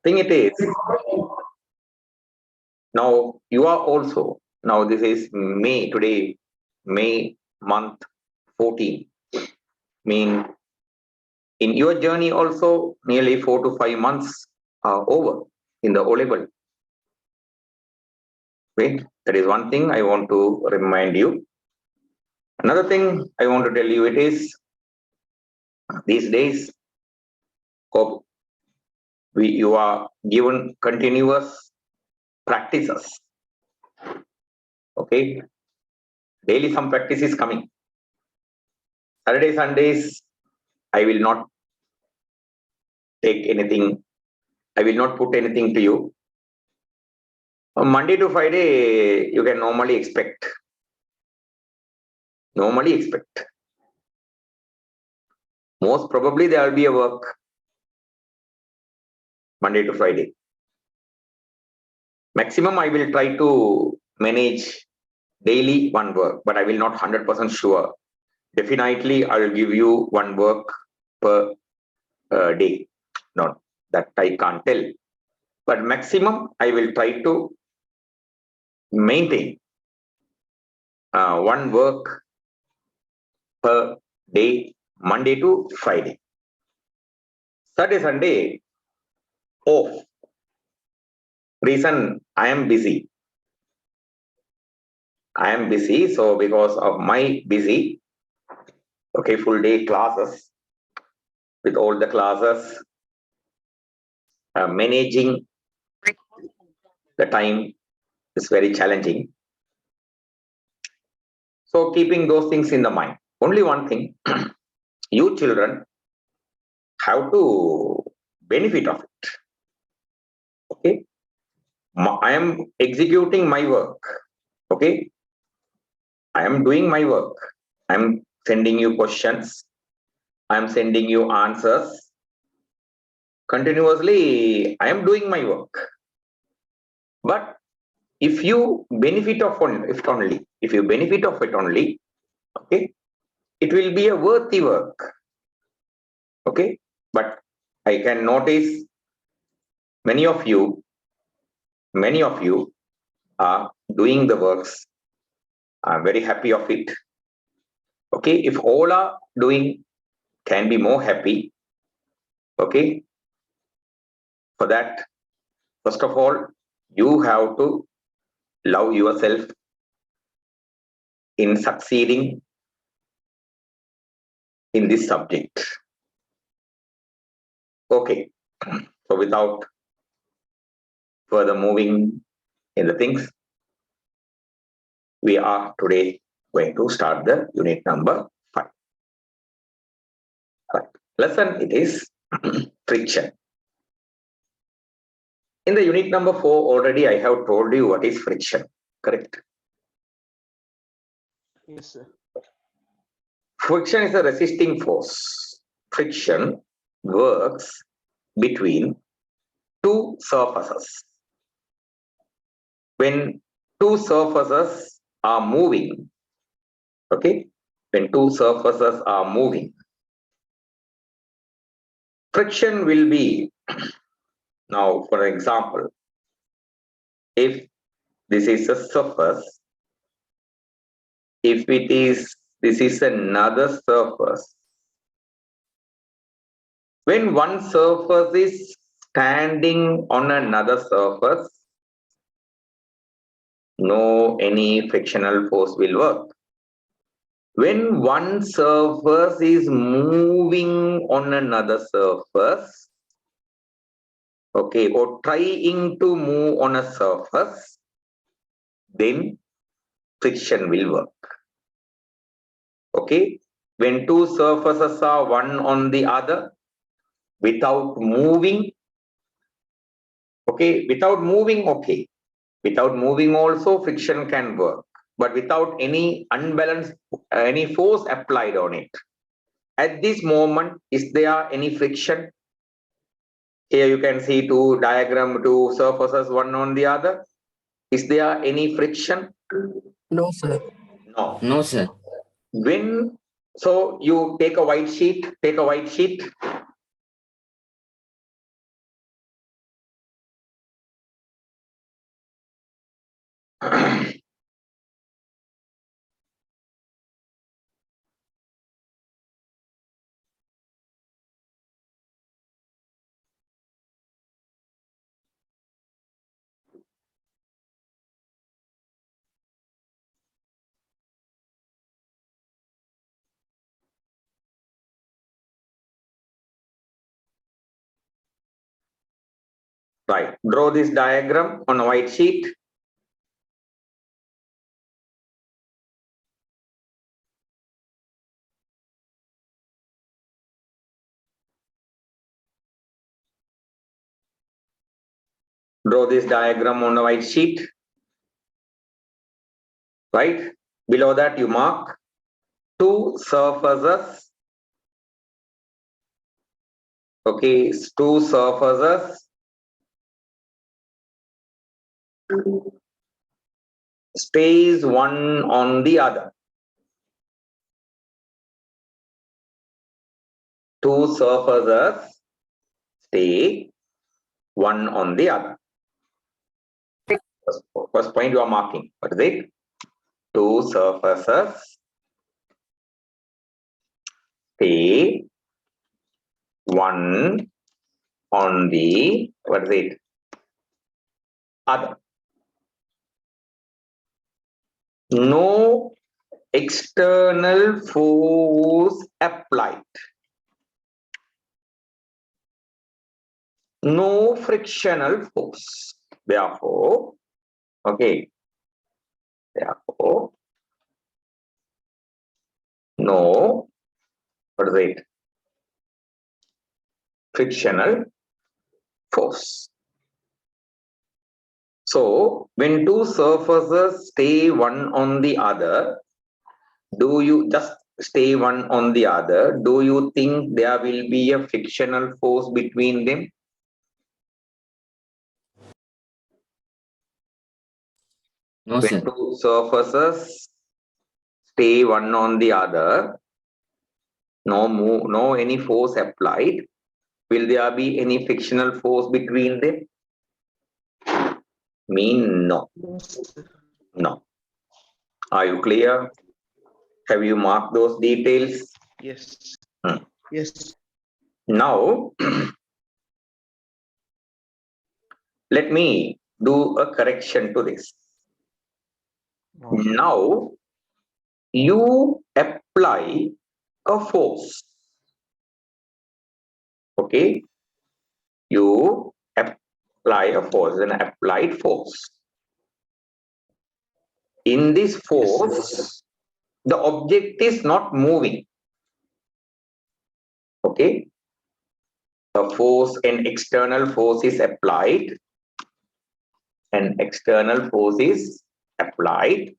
Thing it is, now you are also, now this is May, today, May month 14. Mean in your journey also nearly 4 to 5 months are over in the O level. Wait, that is one thing I want to remind you. Another thing I want to tell you, it is these days, hope you are given continuous practices. Okay, daily some practice is coming. Saturday, Sundays, I will not take anything. I will not put anything to you. On Monday to Friday, you can normally expect. Most probably there will be a work Monday to Friday. Maximum I will try to manage daily one work, but I will not 100% sure. Definitely I will give you one work per day. Not that I can't tell. But maximum I will try to maintain one work per day, Monday to Friday. Saturday, Sunday, off. Reason I am busy. So because of my busy, okay, full day classes, with all the classes, managing the time is very challenging. So keeping those things in the mind, only one thing, you children have to benefit of it. Okay, I am executing my work. Okay, I am doing my work. I am sending you questions. I am sending you answers. Continuously, I am doing my work. But if you benefit of it only, okay, it will be a worthy work. Okay, but I can notice many of you are doing the works. I'm very happy of it. Okay, if all are doing, can be more happy. Okay, for that, first of all, you have to love yourself in succeeding in this subject. Okay, so without further moving in the things, we are today going to start the unit number 5. Right. Lesson it is friction. In the unit number 4 already I have told you what is friction, correct? Yes, sir. Friction is a resisting force. Friction works between two surfaces. When two surfaces are moving, okay, friction will be, now for example, if this is a surface, if this is another surface, when one surface is standing on another surface, no any frictional force will work. When one surface is moving on another surface, okay, or trying to move on a surface, then friction will work. Okay, when two surfaces are one on the other without moving, okay, without moving also friction can work, but without any unbalanced, any force applied on it. At this moment, is there any friction? Here you can see two surfaces one on the other. Is there any friction? No, sir. No, sir. When, so you take a white sheet, Right. Draw this diagram on a white sheet. Draw this diagram on a white sheet. Right. Below that, you mark two surfaces. Okay, two surfaces stays one on the other. Two surfaces stay one on the other. First point you are marking. What is it? Two surfaces stay one on the, what is it? Other. No external force applied. No frictional force. Therefore, okay. Therefore, no, what is it? Frictional force. So, when two surfaces stay one on the other, do you just stay one on the other? Do you think there will be a frictional force between them? No, When sir. two surfaces stay one on the other, no any force applied, will there be any frictional force between them? Mean no. No. Are you clear? Have you marked those details? Yes. Hmm. Yes. Now, let me do a correction to this. Now, you apply a force. Okay? You apply a force, an applied force. In this force, the object is not moving. Okay? A force, an external force is applied. An external force is applied.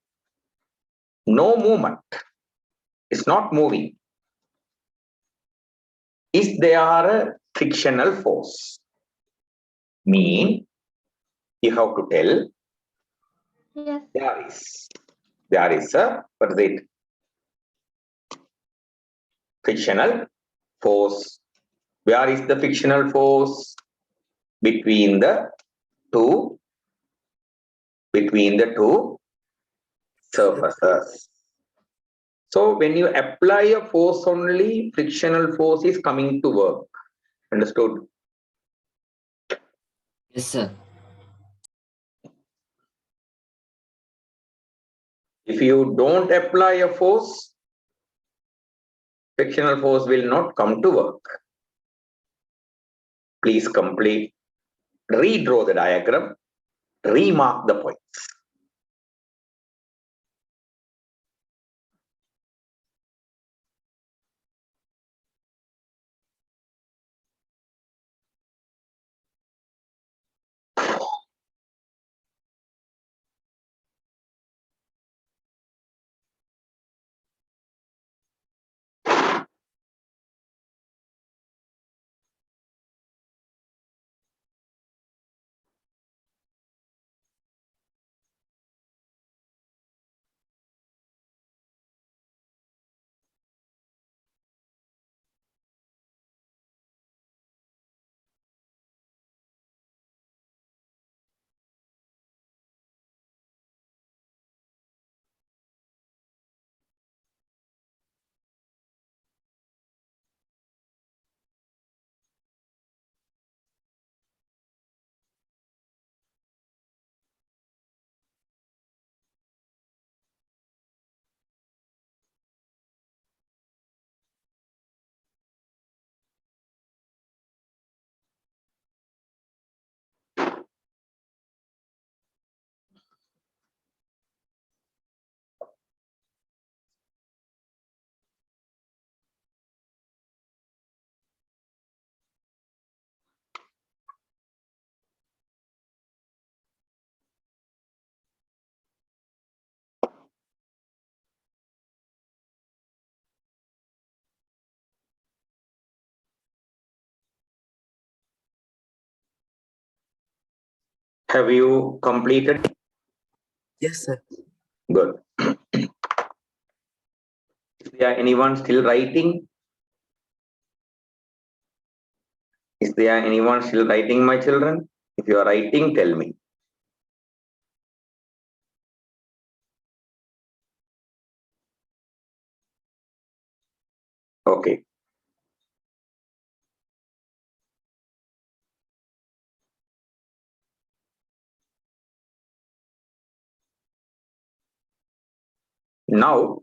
No movement. It's not moving. Is there a frictional force? Mean you have to tell Yes. there is a, what is it? Frictional force. Where is the frictional force? Between the two surfaces. So when you apply a force only, frictional force is coming to work. Understood? Yes, sir. If you don't apply a force, frictional force will not come to work. Please complete, redraw the diagram, remark the points. Have you completed? Yes, sir. Good. Is there anyone still writing? Is there anyone still writing, my children? If you are writing, tell me. Okay. Now,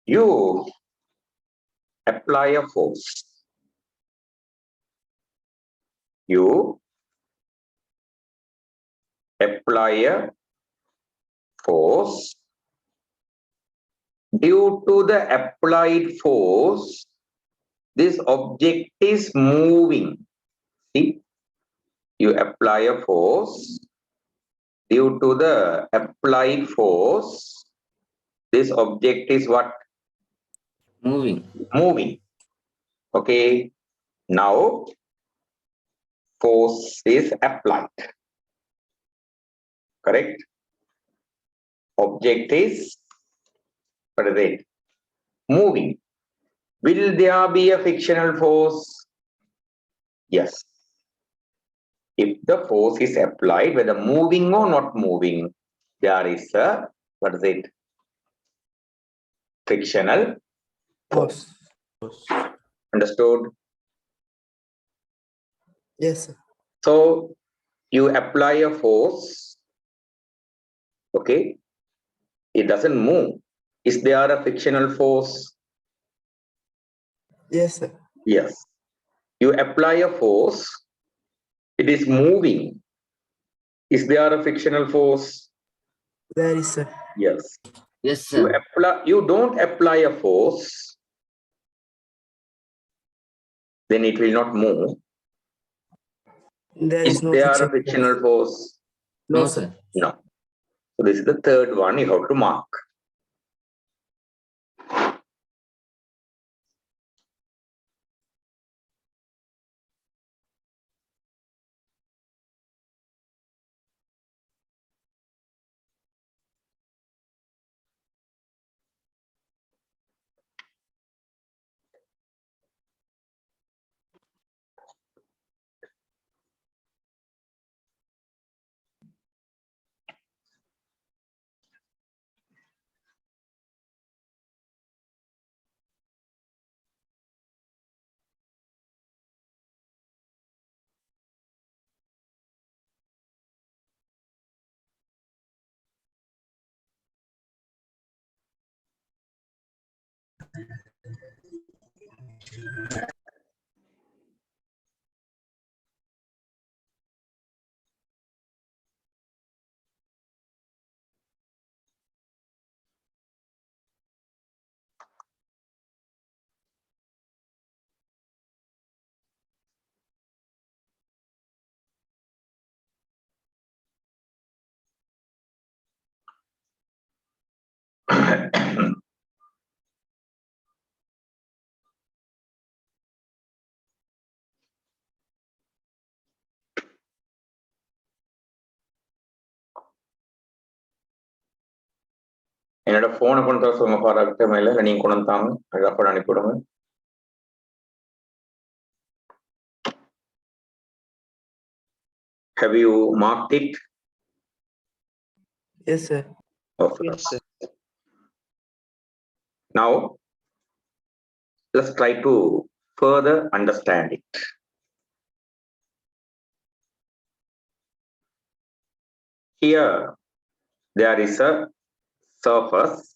you apply a force. You apply a force. Due to the applied force, this object is moving. See, you apply a force. Due to the applied force, this object is what? Moving. Moving. Okay. Now, force is applied. Correct? Object is, what is it? Moving. Will there be a frictional force? Yes. If the force is applied, whether moving or not moving, there is a, what is it? Frictional force. Understood? Yes, sir. So, you apply a force, okay? It doesn't move. Is there a frictional force? Yes, sir. Yes. You apply a force, it is moving. Is there a frictional force? There is, sir. Yes. Yes, sir. You don't apply a force, then it will not move. There Is is no there a friction. frictional force? No, No, sir. sir. No. So this is the third one you have to mark. என்னோட போனை கொண்டு வர சொல்லுங்க பாராட்ட மேல இல்லை நீங்க கொண்டு வந்து தாங்க அது அப்புறம் அனுப்பிவிடுங்க. Have you marked it? Yes, sir. Okay. Yes, sir. Now, let's try to further understand it. Here, there is a surface.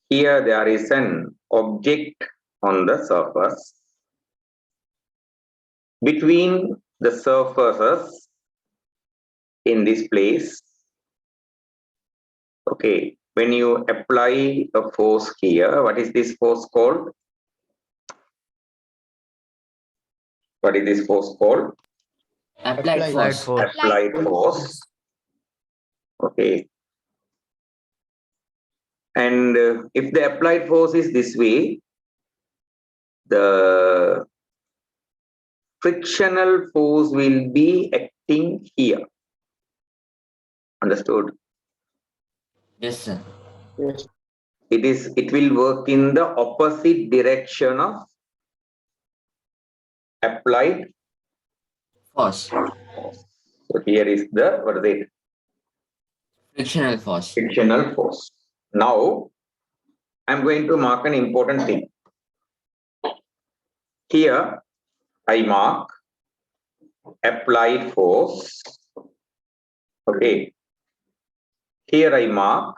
Here, there is an object on the surface. Between the surfaces in this place, okay, when you apply a force here, what is this force called? What is this force called? Applied force. Applied force. Okay. And if the applied force is this way, the frictional force will be acting here. Understood? Yes, sir. Yes. It will work in the opposite direction of applied Force. force. So here is the, what is it? Frictional force. Frictional force. Now, I'm going to mark an important thing. Here, I mark applied force. Okay. Here I mark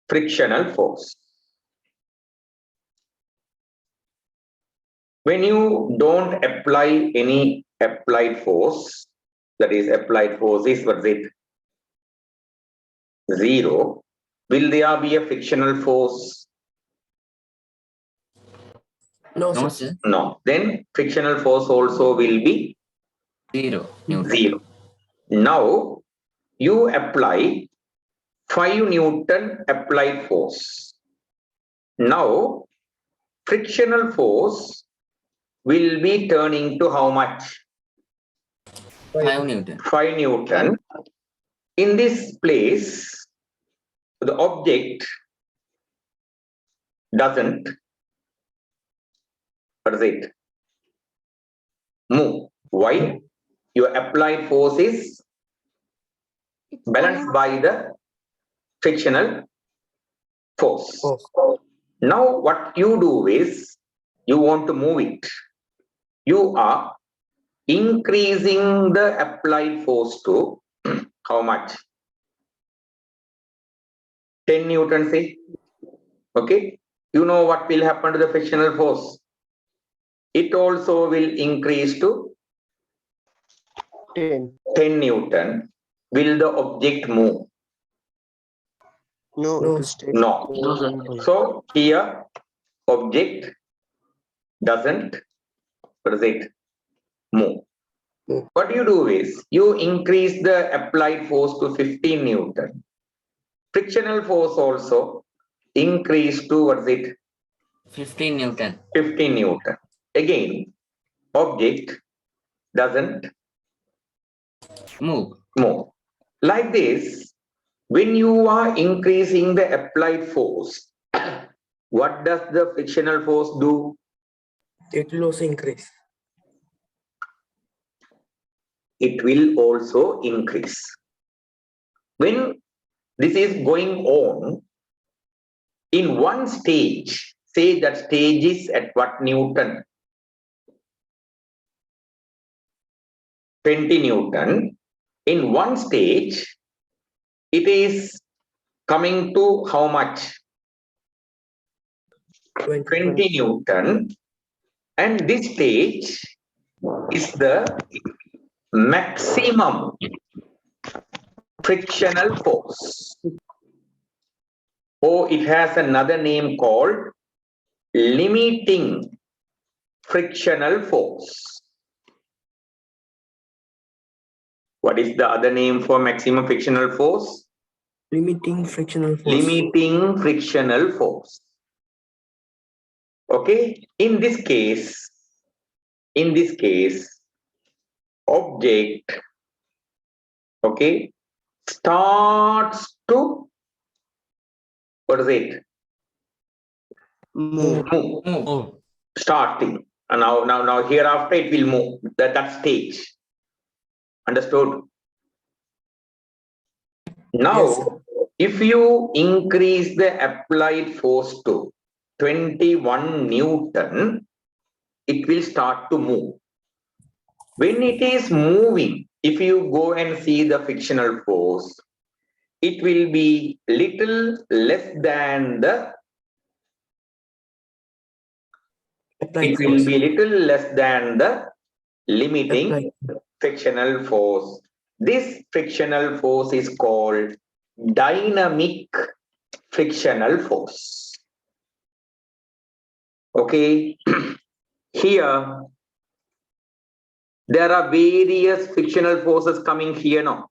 frictional force. When you don't apply any applied force, that is applied force is what is it? 0. Will there be a frictional force? No, No, sir. sir. No. Then frictional force also will be 0 Newton. 0. Now you apply 5 Newton applied force. Now frictional force will be turning to how much? 5 Newton. 5 Newton. In this place, the object doesn't, what is it? Move. Why? Your applied force is balanced by the frictional force. Force. Now what you do is, you want to move it. You are increasing the applied force to how much? 10 Newton, say. Okay. You know what will happen to the frictional force? It also will increase to 10. 10 Newton. Will the object move? No, No, it will stay. No. So here object doesn't, what is it? Move. Move. What you do is, you increase the applied force to 15 Newton. Frictional force also increase to, what is it? 15 Newton. 15 Newton. Again, object doesn't Move. move. Like this, when you are increasing the applied force, what does the frictional force do? It will also increase. It will also increase. When this is going on, in one stage, say that stage is at what Newton? 20 Newton. In one stage, it is coming to how much? 20 Newton. And this stage is the maximum frictional force. Or it has another name called limiting frictional force. What is the other name for maximum frictional force? Limiting frictional force. Limiting frictional force. Okay, in this case, object, okay, starts to, what is it? Move. Move. Move. Starting. And now hereafter it will move. That stage. Understood? Now, Yes, sir. if you increase the applied force to 21 Newton, it will start to move. When it is moving, if you go and see the frictional force, it will be little less than the, Applied it will force. be little less than the limiting Applied. frictional force. This frictional force is called dynamic frictional force. Okay. Here, there are various frictional forces coming here now.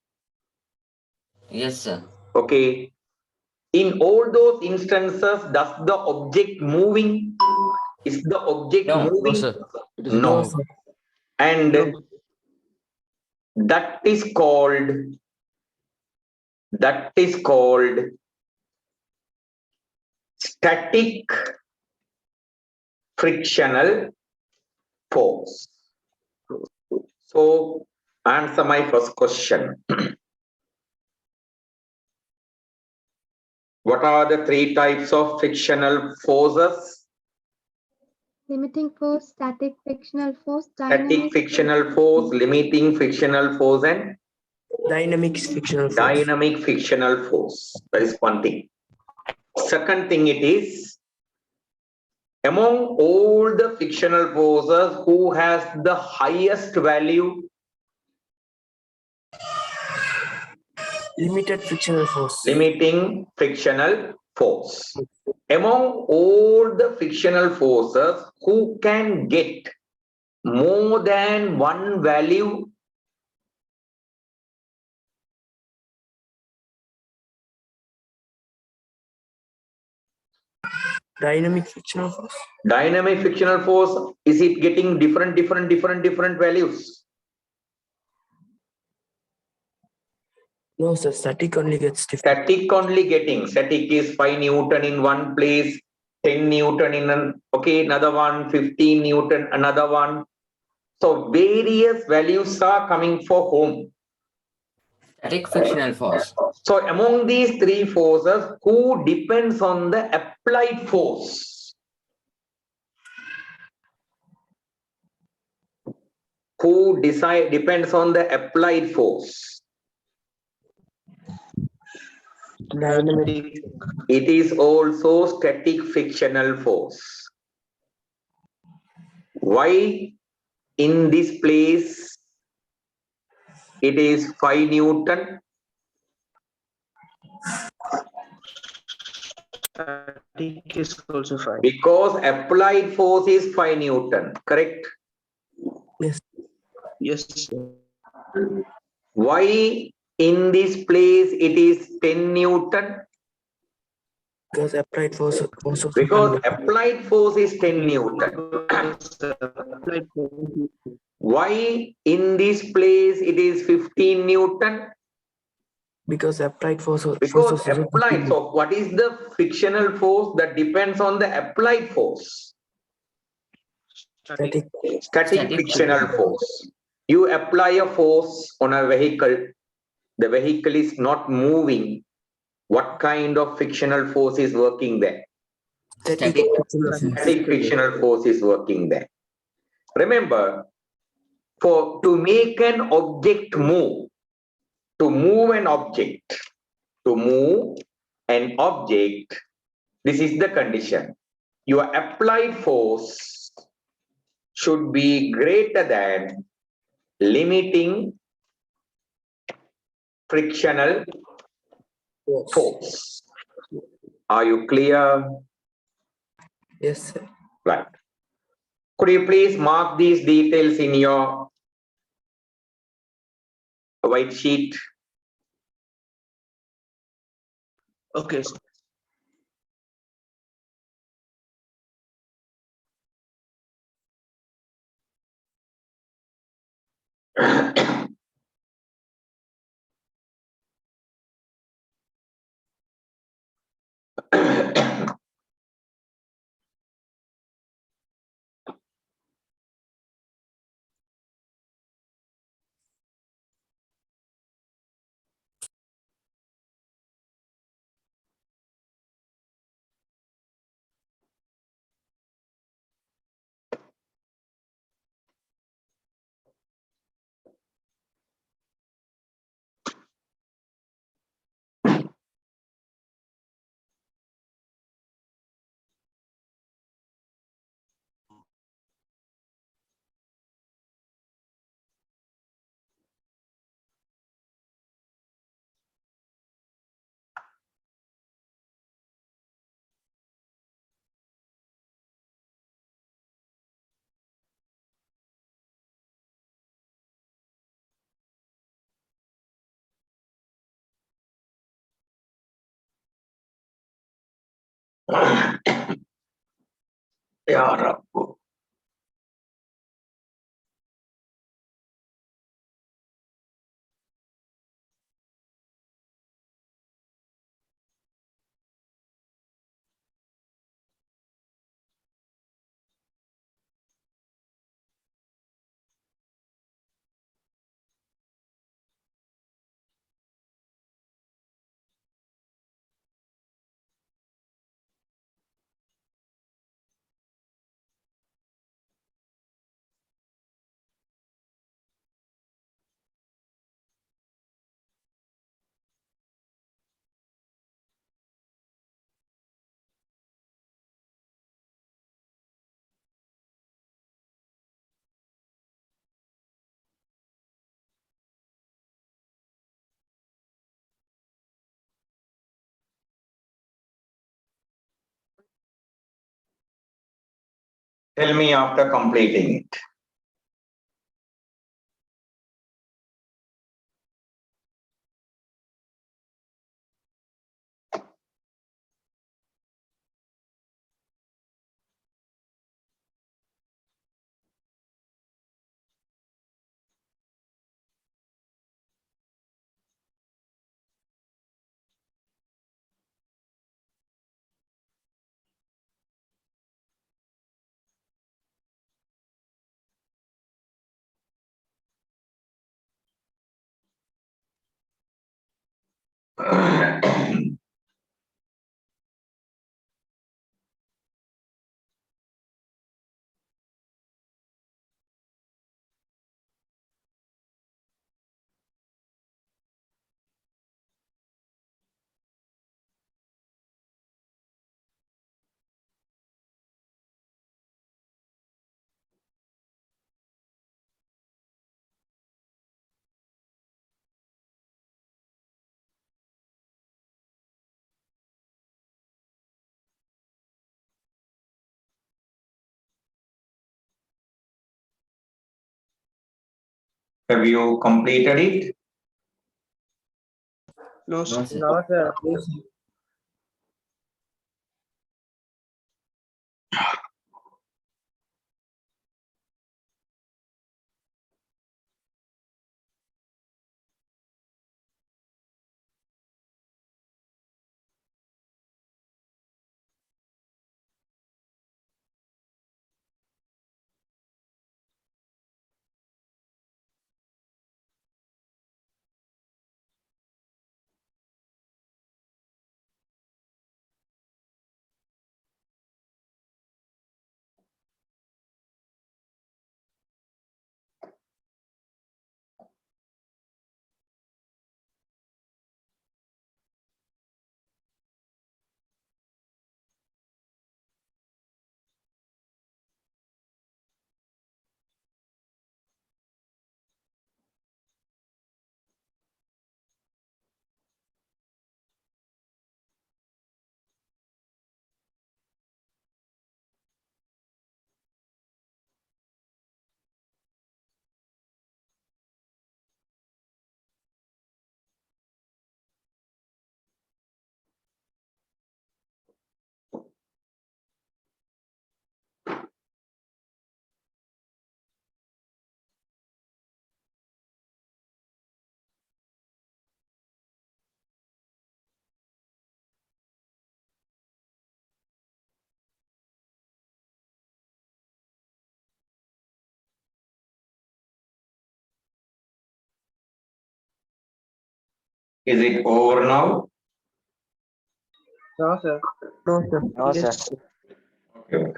Yes, sir. Okay. In all those instances, does the object moving? Is the object No. No, moving? sir. It is No. No, sir. And No. that is called static frictional force. So answer my first question. What are the three types of frictional forces? Limiting force, static frictional force, Static dynamic frictional force, limiting frictional force, and Dynamic frictional force. dynamic frictional force. That is one thing. Second thing, it is among all the frictional forces, who has the highest value? Limited frictional force. Limiting frictional force. Among all the frictional forces, who can get more than one value? Dynamic frictional force. Dynamic frictional force, is it getting different values? No, sir. Static only gets different. Static is 5 Newton in one place, 10 Newton in another one, 15 Newton, another one. So various values are coming for home. Static frictional force. So among these three forces, who depends on the applied force? Who depends on the applied force? Dynamic. It is also static frictional force. Why in this place it is 5 Newton? Static is also 5. Because applied force is 5 Newton, correct? Yes. Yes, sir. Why in this place it is 10 Newton? Because applied force also. Because applied force is 10 Newton. Applied force. Why in this place it is 15 Newton? Because applied force. Because applied. So what is the frictional force that depends on the applied force? Static. Static frictional force. You apply a force on a vehicle, the vehicle is not moving. What kind of frictional force is working there? Static Static. frictional force. Static frictional force is working there. Remember, to make an object move, to move an object, this is the condition. Your applied force should be greater than limiting frictional force. Are you clear? Yes, sir. Right. Could you please mark these details in your white sheet? Okay, sir. यार आपको tell me after completing it. Have you completed it? No, No, sir. sir. No, sir. Yes, sir. Is it over now? No, sir. No, sir. No, sir. Yes, Okay.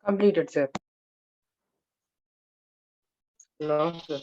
Completed, sir. No, sir.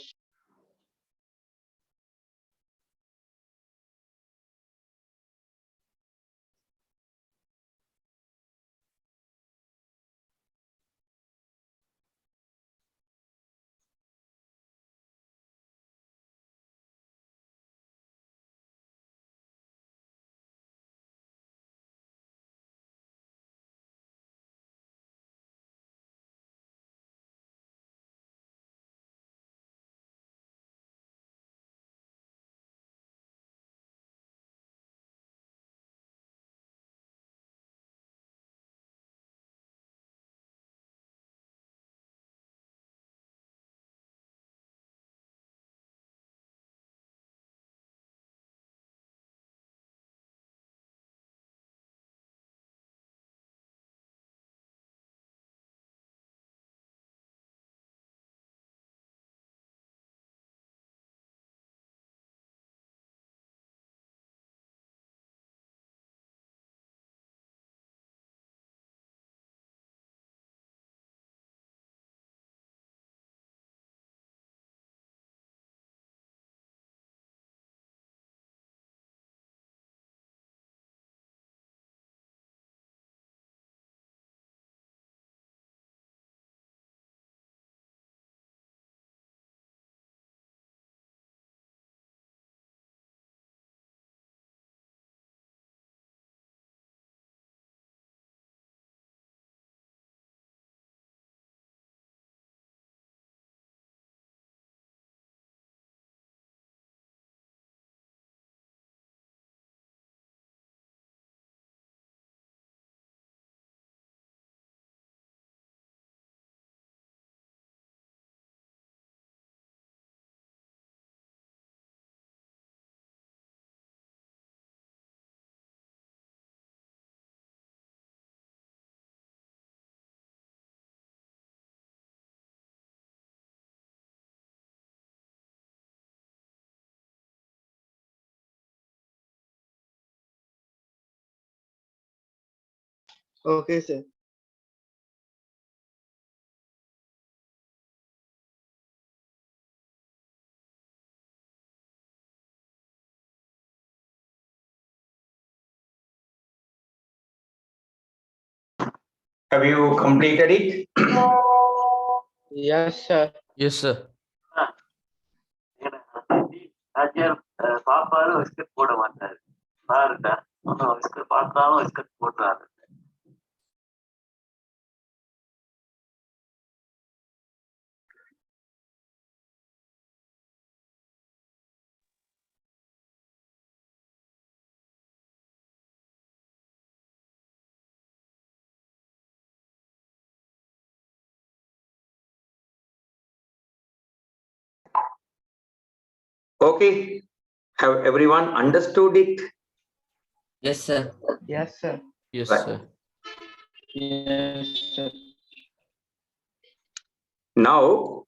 Okay, sir. Have you completed it? Yes, sir. Yes, sir. ஆச்சியார் பாப்பாரு விஸ்கட் போட மாட்டாரு பாருங்க விஸ்கட் பார்த்தாலும் விஸ்கட் போடுறாரு Okay. Have everyone understood it? Yes, sir. Yes, sir. Yes, Right. sir. Yes, sir. Now,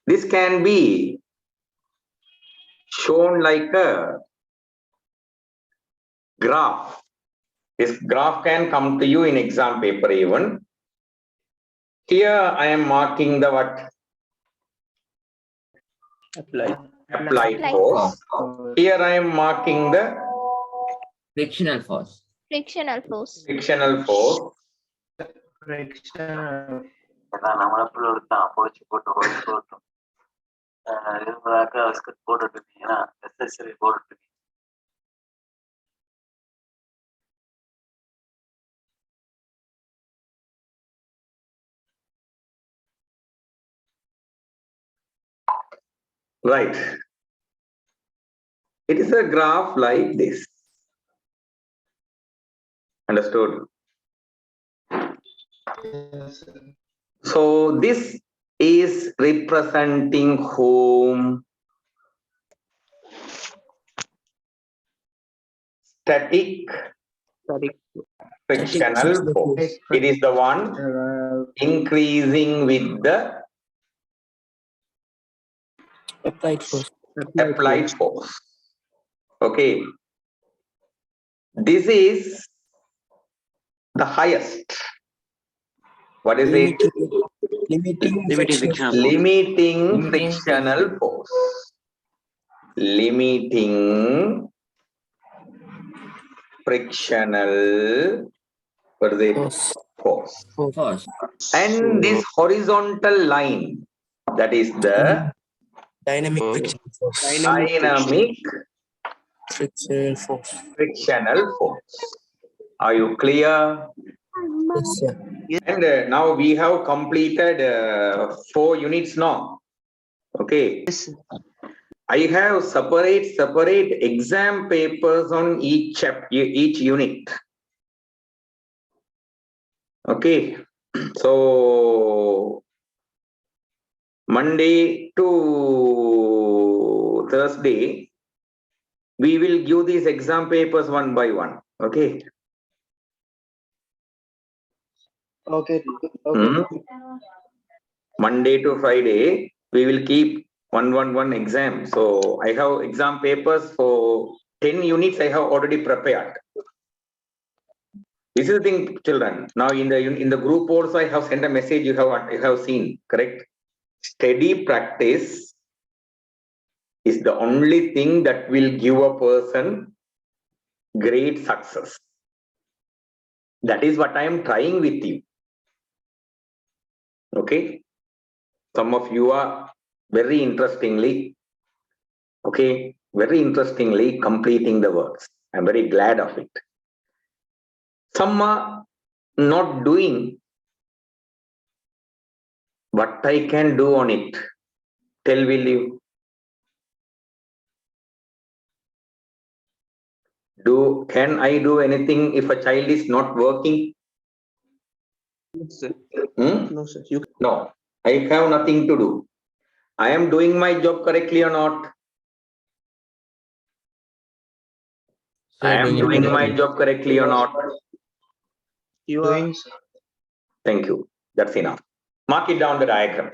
this can be shown like a graph. This graph can come to you in exam paper even. Here I am marking the what? Apply. Applied Applied force. Here I am marking the Frictional force. Frictional force. frictional force. Friction. ஏன்னா நம்மளப்புல ஒருத்தான் பொழிச்சு போட்டு இருந்தாக்கா விஸ்கட் போட்டுட்டு இருந்தீங்கன்னா necessary போட்டுட்டு Right. It is a graph like this. Understood? Yes, sir. So this is representing whom? Static frictional force. It is the one increasing with the Applied force. applied force. Okay. This is the highest. What is it? Limiting Limiting frictional force. Limiting frictional what is it? Force. Force. And this horizontal line, that is the Dynamic friction force. dynamic Frictional force. frictional force. Are you clear? Yes, sir. And now we have completed 4 units now. Okay. I have separate exam papers on each unit. Okay. So Monday to Thursday, we will give these exam papers one by one. Okay. Okay. Hmm? Monday to Friday, we will keep one exam. So I have exam papers for 10 units. I have already prepared. This is the thing, children. Now in the group also, I have sent a message. You have seen, correct? Steady practice is the only thing that will give a person great success. That is what I am trying with you. Okay. Some of you are very interestingly completing the works. I'm very glad of it. Some are not doing what I can do on it. Tell will you? Can I do anything if a child is not working? No, sir. Hmm? No, sir. No, I have nothing to do. I am doing my job correctly or not? I am doing my job correctly or not? You are doing, sir. Thank you. That's enough. Mark it down the diagram.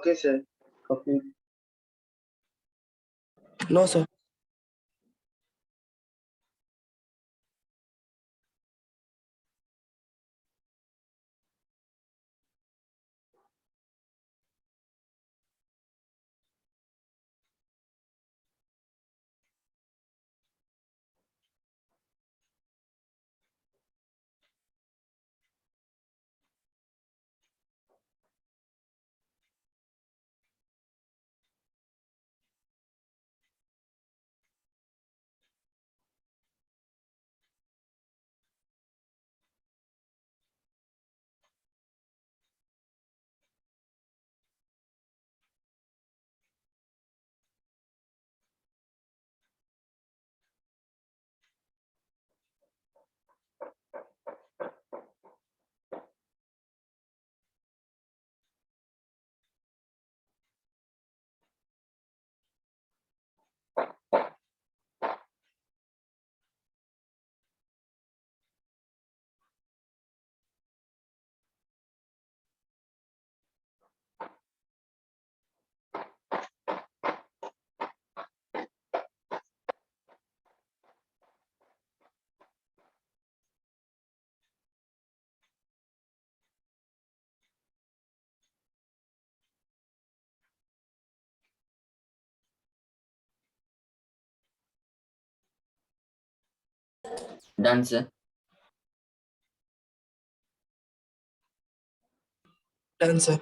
Okay, sir. Complete. No, sir. Done, sir. Done, sir.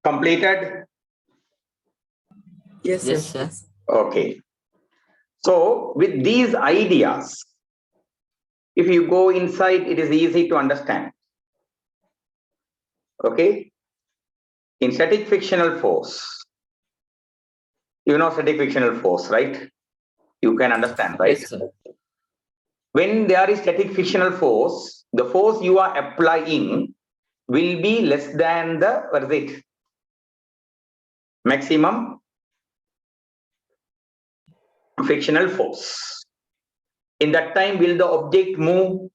Completed? Yes, Yes, sir. sir. Okay. So with these ideas, if you go inside, it is easy to understand. Okay. In static frictional force, you know static frictional force, right? You can understand, right? Yes, sir. When there is static frictional force, the force you are applying will be less than the, what is it? Maximum frictional force. In that time, will the object move?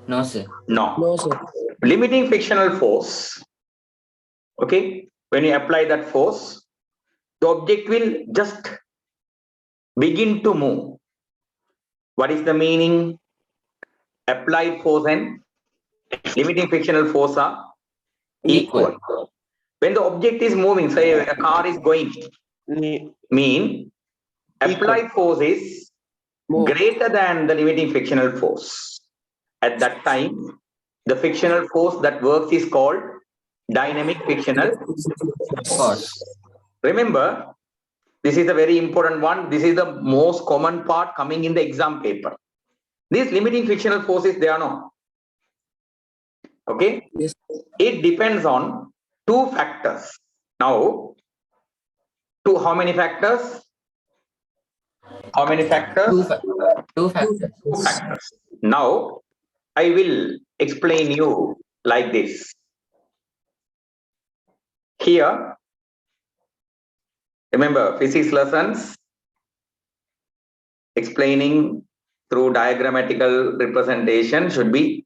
No, sir. No. No, sir. Limiting frictional force. Okay. When you apply that force, the object will just begin to move. What is the meaning? Applied force and limiting frictional force are equal. When the object is moving, say a car is going, mean applied force is More. greater than the limiting frictional force. At that time, the frictional force that works is called dynamic frictional Force. Remember, this is a very important one. This is the most common part coming in the exam paper. These limiting frictional forces, they are no. Okay. Yes. It depends on two factors. Now, how many factors? How many factors? Two factors. Two factors. Now, I will explain you like this. Here, remember physics lessons, explaining through diagrammatical representation should be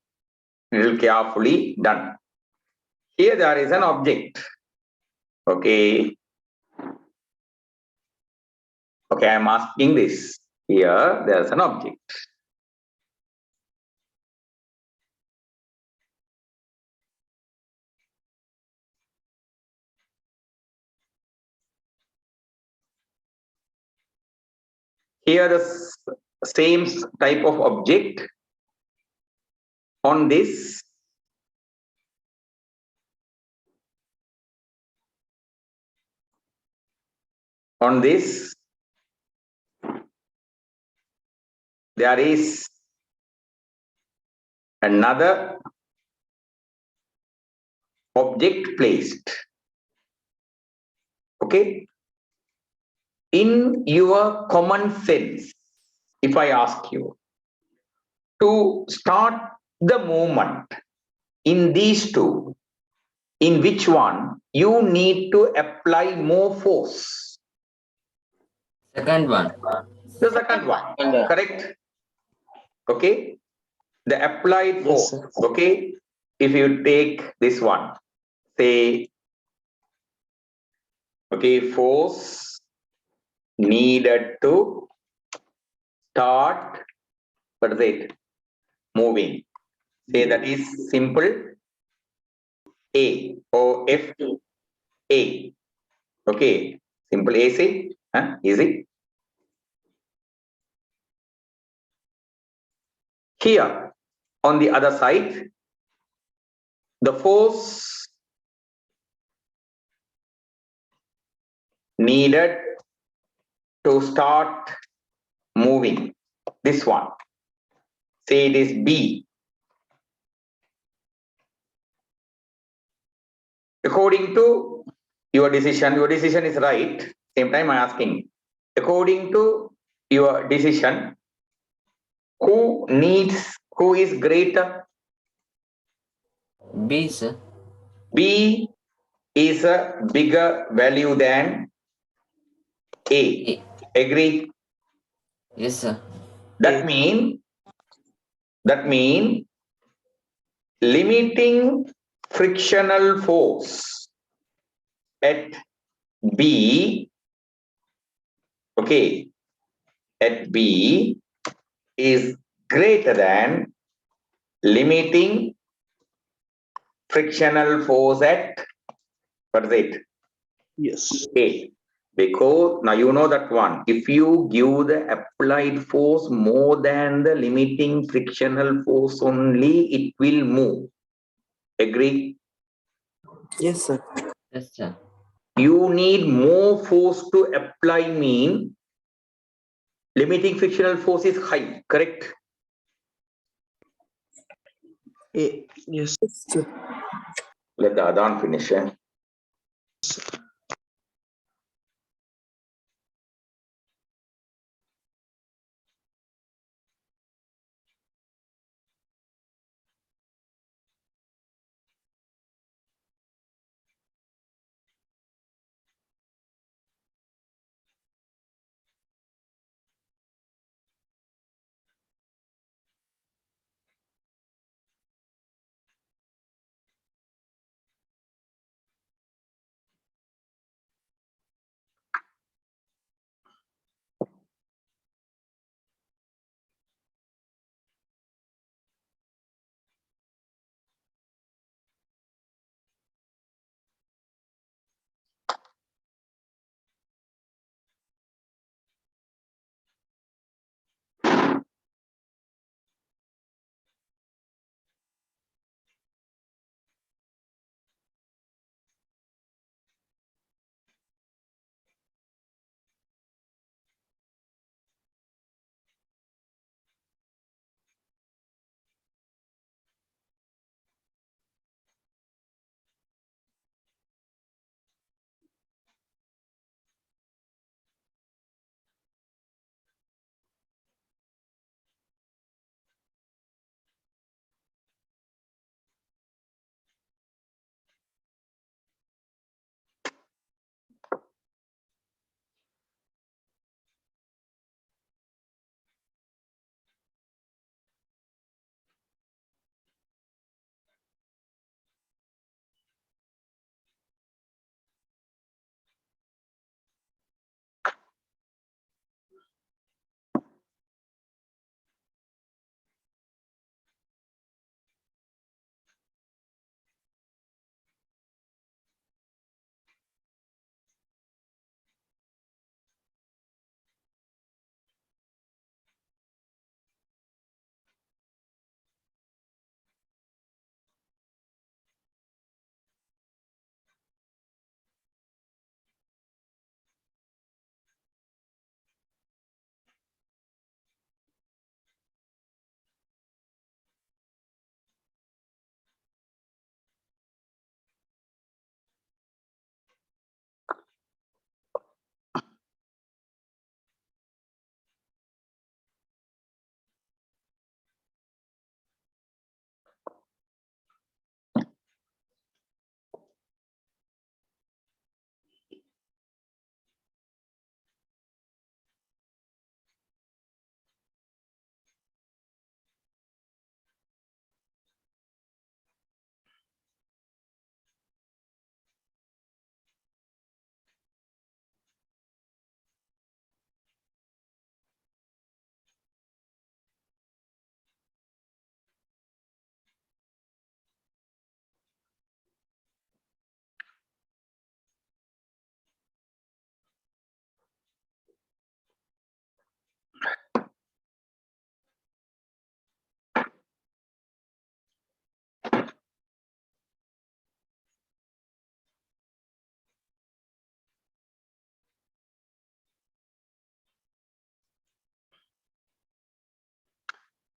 little carefully done. Here there is an object. Okay. Okay, I am asking this. Here there's an object. Here the same type of object on this on this, there is another object placed. Okay? In your common sense, if I ask you to start the movement in these two, in which one you need to apply more force? Second one. The second one, correct? Okay? The applied Yes, force, sir. okay? If you take this one, say, okay, force needed to start, what is it? Moving. Say that is simple A or F A. Okay, simple AC, huh? Easy. Here on the other side, the force needed to start moving. This one, say it is B. According to your decision is right. Same time I'm asking, according to your decision, who is greater? B, sir. B is a bigger value than A. A. Agree? Yes, sir. That mean limiting frictional force at B, okay, at B is greater than limiting frictional force at, what is it? Yes. A. Because now you know that one. If you give the applied force more than the limiting frictional force only, it will move. Agree? Yes, sir. Yes, sir. You need more force to apply, mean limiting frictional force is high, correct? A. Yes. Yes, sir. Let the Adhan finish. Eh?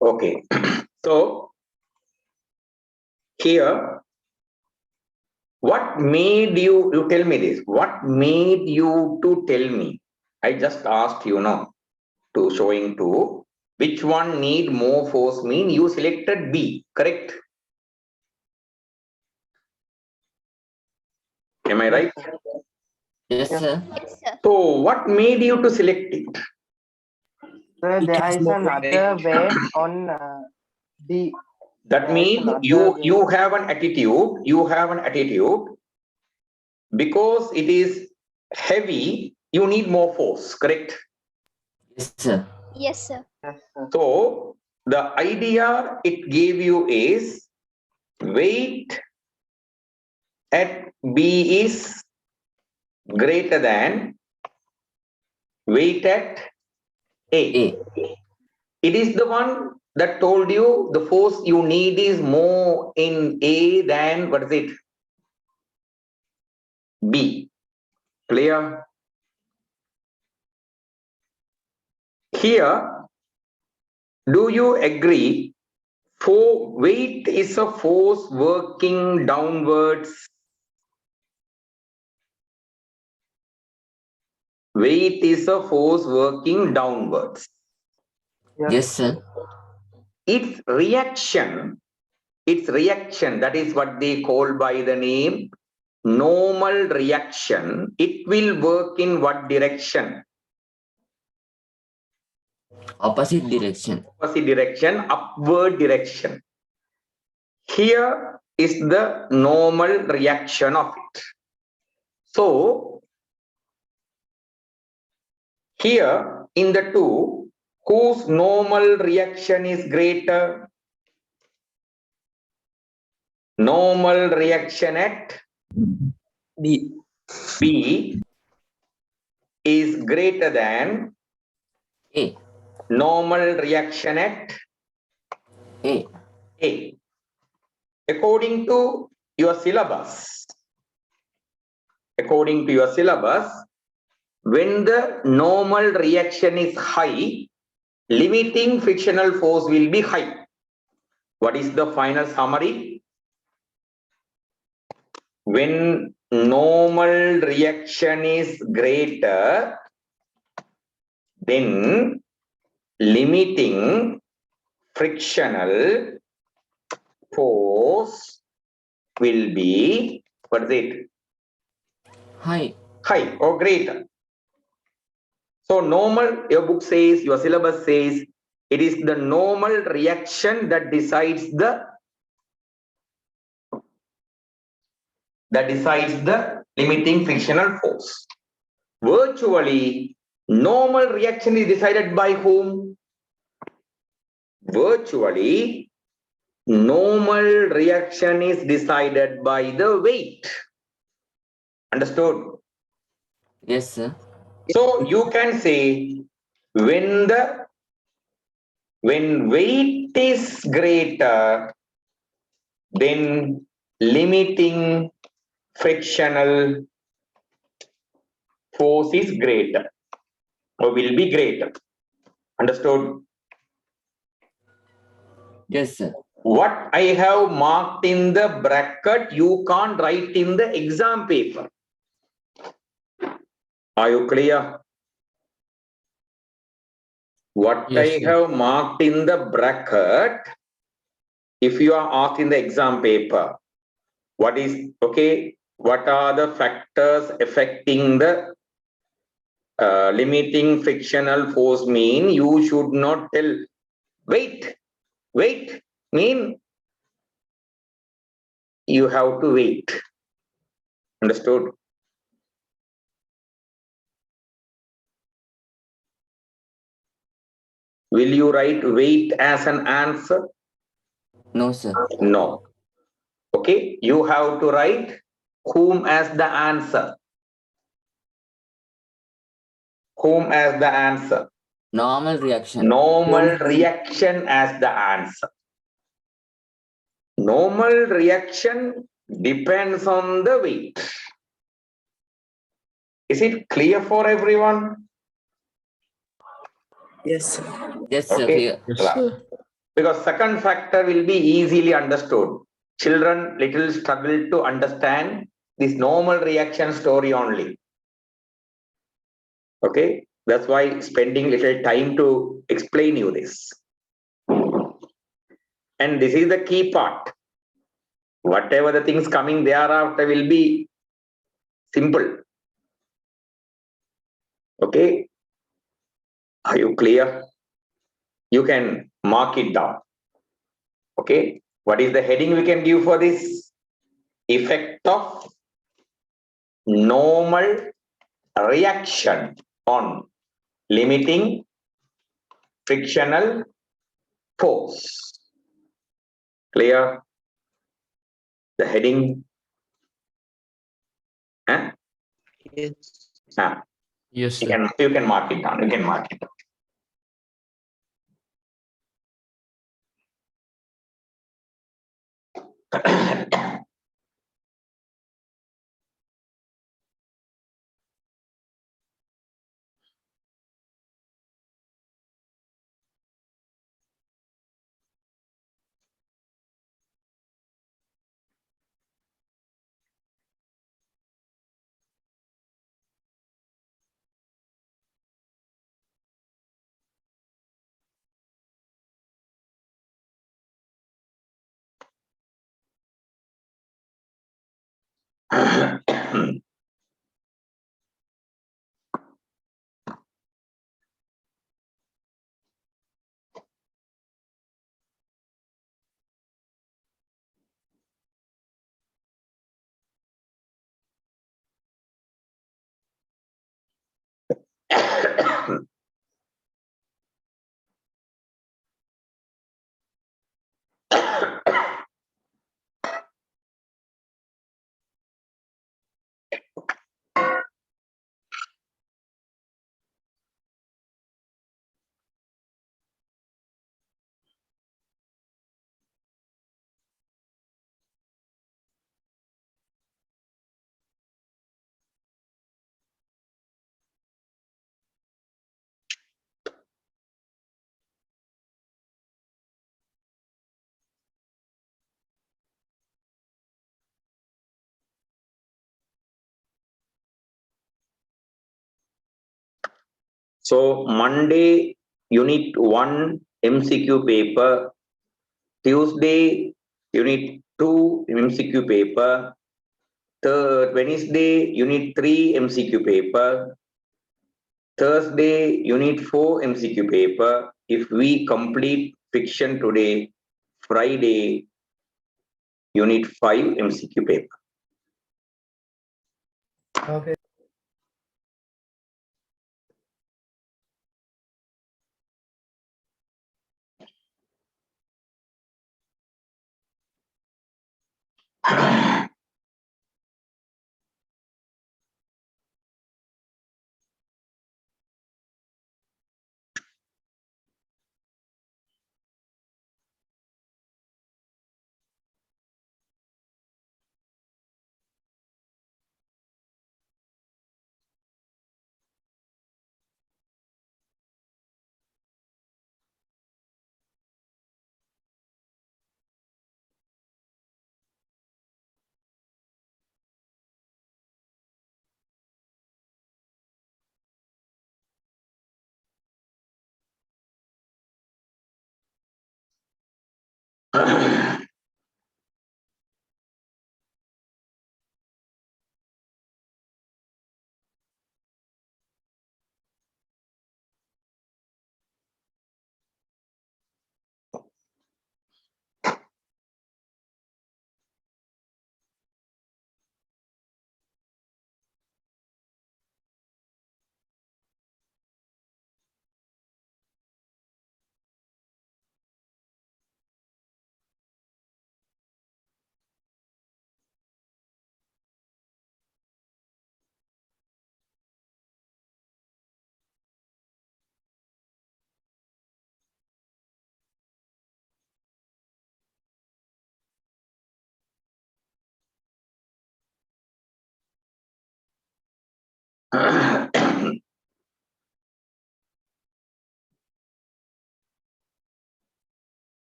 Okay. So here, what made you tell me this? What made you to tell me? I just asked you now to showing to which one need more force mean you selected B, correct? Am I right? Yes, Yeah. sir. Yes, sir. So what made you to select it? Sir, It there has is more another way on D. That There is means another you way. have an attitude because it is heavy, you need more force, correct? Yes, sir. Yes, sir. Yes, sir. So the idea it gave you is weight at B is greater than weight at A. A. It is the one that told you the force you need is more in A than what is it? B. Clear? Here, do you agree? For weight is a force working downwards. Weight is a force working downwards. Yes, sir. Its reaction, that is what they call by the name normal reaction. It will work in what direction? Opposite direction. Opposite direction, upward direction. Here is the normal reaction of it. So, here in the two, whose normal reaction is greater? Normal reaction at B. B is greater than A. normal reaction at A. A. According to your syllabus, when the normal reaction is high, limiting frictional force will be high. What is the final summary? When normal reaction is greater, then limiting frictional force will be, what is it? High. High or greater. So normal, your book says, your syllabus says, it is the normal reaction that decides the limiting frictional force. Virtually, normal reaction is decided by whom? Virtually, normal reaction is decided by the weight. Understood? Yes, sir. So you can say when weight is greater, then limiting frictional force is greater or will be greater. Understood? Yes, sir. What I have marked in the bracket, you can't write in the exam paper. Are you clear? What Yes, I sir. have marked in the bracket, if you are asked in the exam paper, what are the factors affecting the limiting frictional force mean? You should not tell weight mean you have to wait. Understood? Will you write weight as an answer? No, sir. No. Okay, you have to write whom as the answer. Whom as the answer? Normal reaction. Normal reaction as the answer. Normal reaction depends on the weight. Is it clear for everyone? Yes, sir. Yes, sir. Okay. Clear. Yes, sir. Because second factor will be easily understood. Children little struggle to understand this normal reaction story only. Okay, that's why spending little time to explain you this. And this is the key part. Whatever the things coming thereafter will be simple. Okay, are you clear? You can mark it down. Okay, what is the heading we can give for this? Effect of normal reaction on limiting frictional force. Clear? The heading? Huh? Yes. Ah, Yes, you sir. can mark it down. You can mark it down. So Monday, unit 1 MCQ paper. Tuesday, unit 2 MCQ paper. Wednesday, unit 3 MCQ paper. Thursday, unit 4 MCQ paper. If we complete fiction today, Friday, unit 5 MCQ paper. Okay.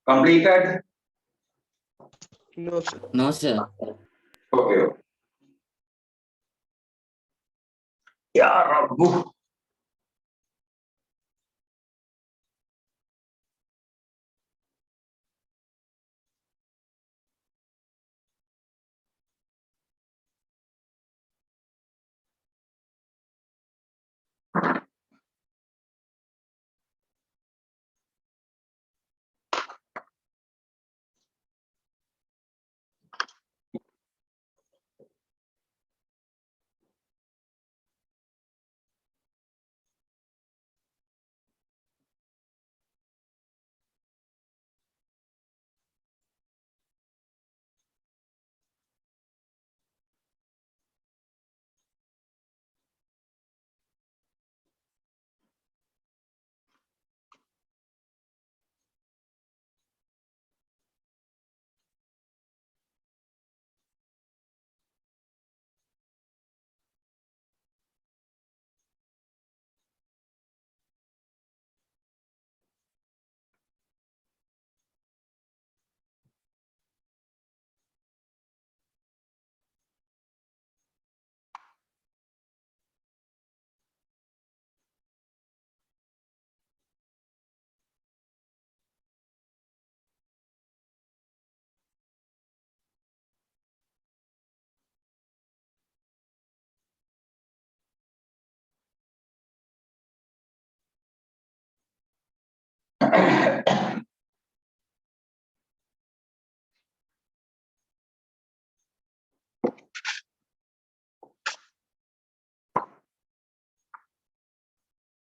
Completed? No, sir. No, sir. Okay. Ya Rabbu.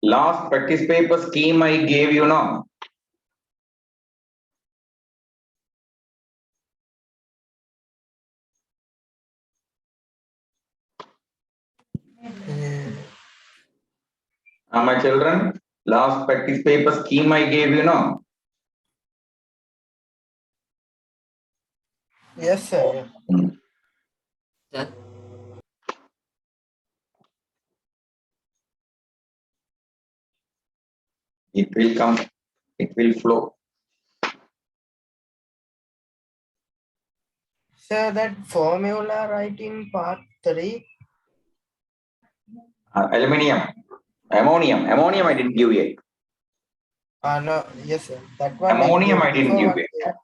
Last practice paper scheme I gave you now. My children, last practice paper scheme I gave you now. Yes, sir. Sir. It will come, it will flow. Sir, that formula right in part 3. Ammonium I didn't give yet. No, yes, sir. That one Ammonium I I gave didn't before give yet.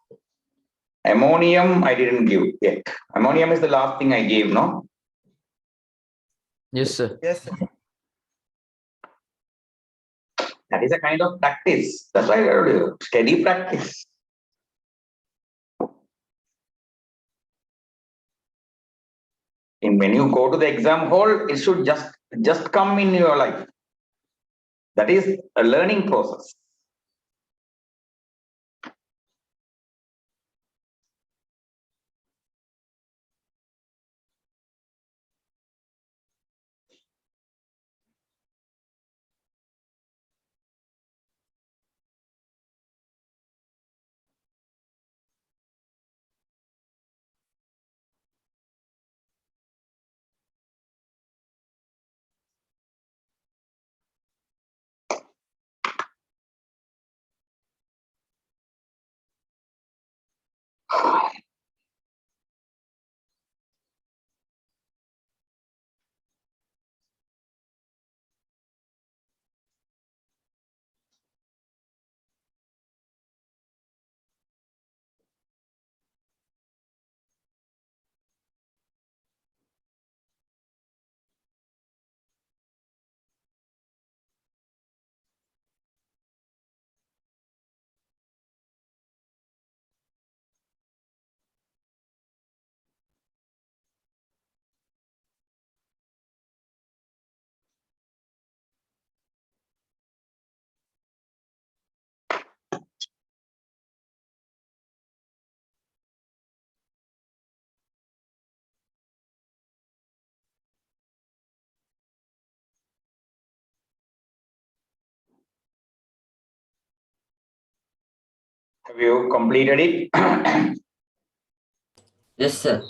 Ammonium I didn't give yet. Ammonium is the last thing I gave, no? Yes, sir. Yes, sir. That is a kind of practice. That's why I told you, steady practice. And when you go to the exam hall, it should just come in your life. That is a learning process. Have you completed it? Yes, sir.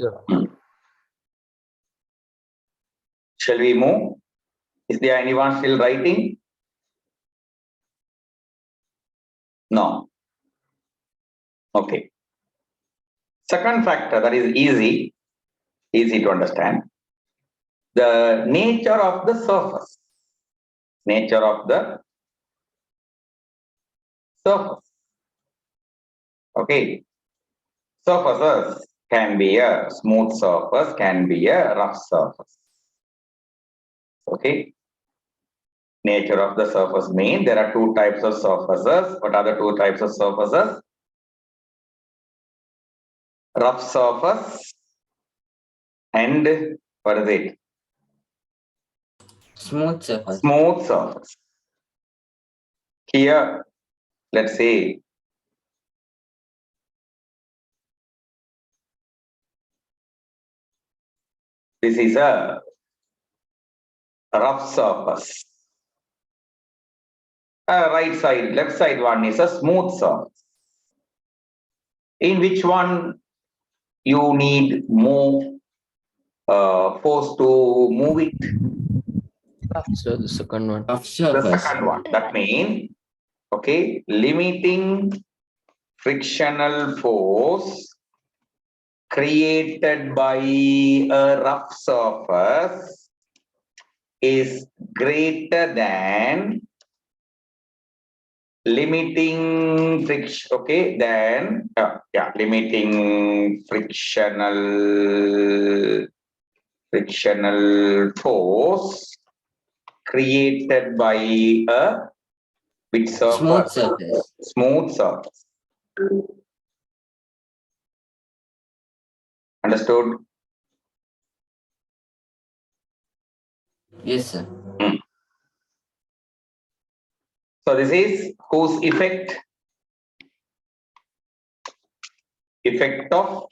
Shall we move? Is there anyone still writing? No. Okay. Second factor that is easy to understand. The nature of the surface. Nature of the surface. Okay. Surfaces can be a smooth surface, can be a rough surface. Okay. Nature of the surface means there are two types of surfaces. What are the two types of surfaces? Rough surface and what is it? Smooth surface. Smooth surface. Here, let's say this is a rough surface. Right side, left side one is a smooth surface. In which one you need more force to move it? Sir, the second one. Rough The surface. second one. That means, okay, limiting frictional force created by a rough surface is greater than limiting friction, okay, then limiting frictional force created by a which Smooth surface? surface. Smooth surface. Understood? Yes, sir. So this is whose effect? Effect of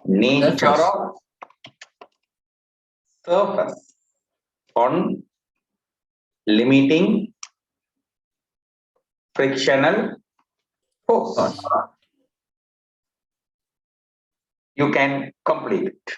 nature Surface. of surface on limiting frictional force. Force. You can complete it.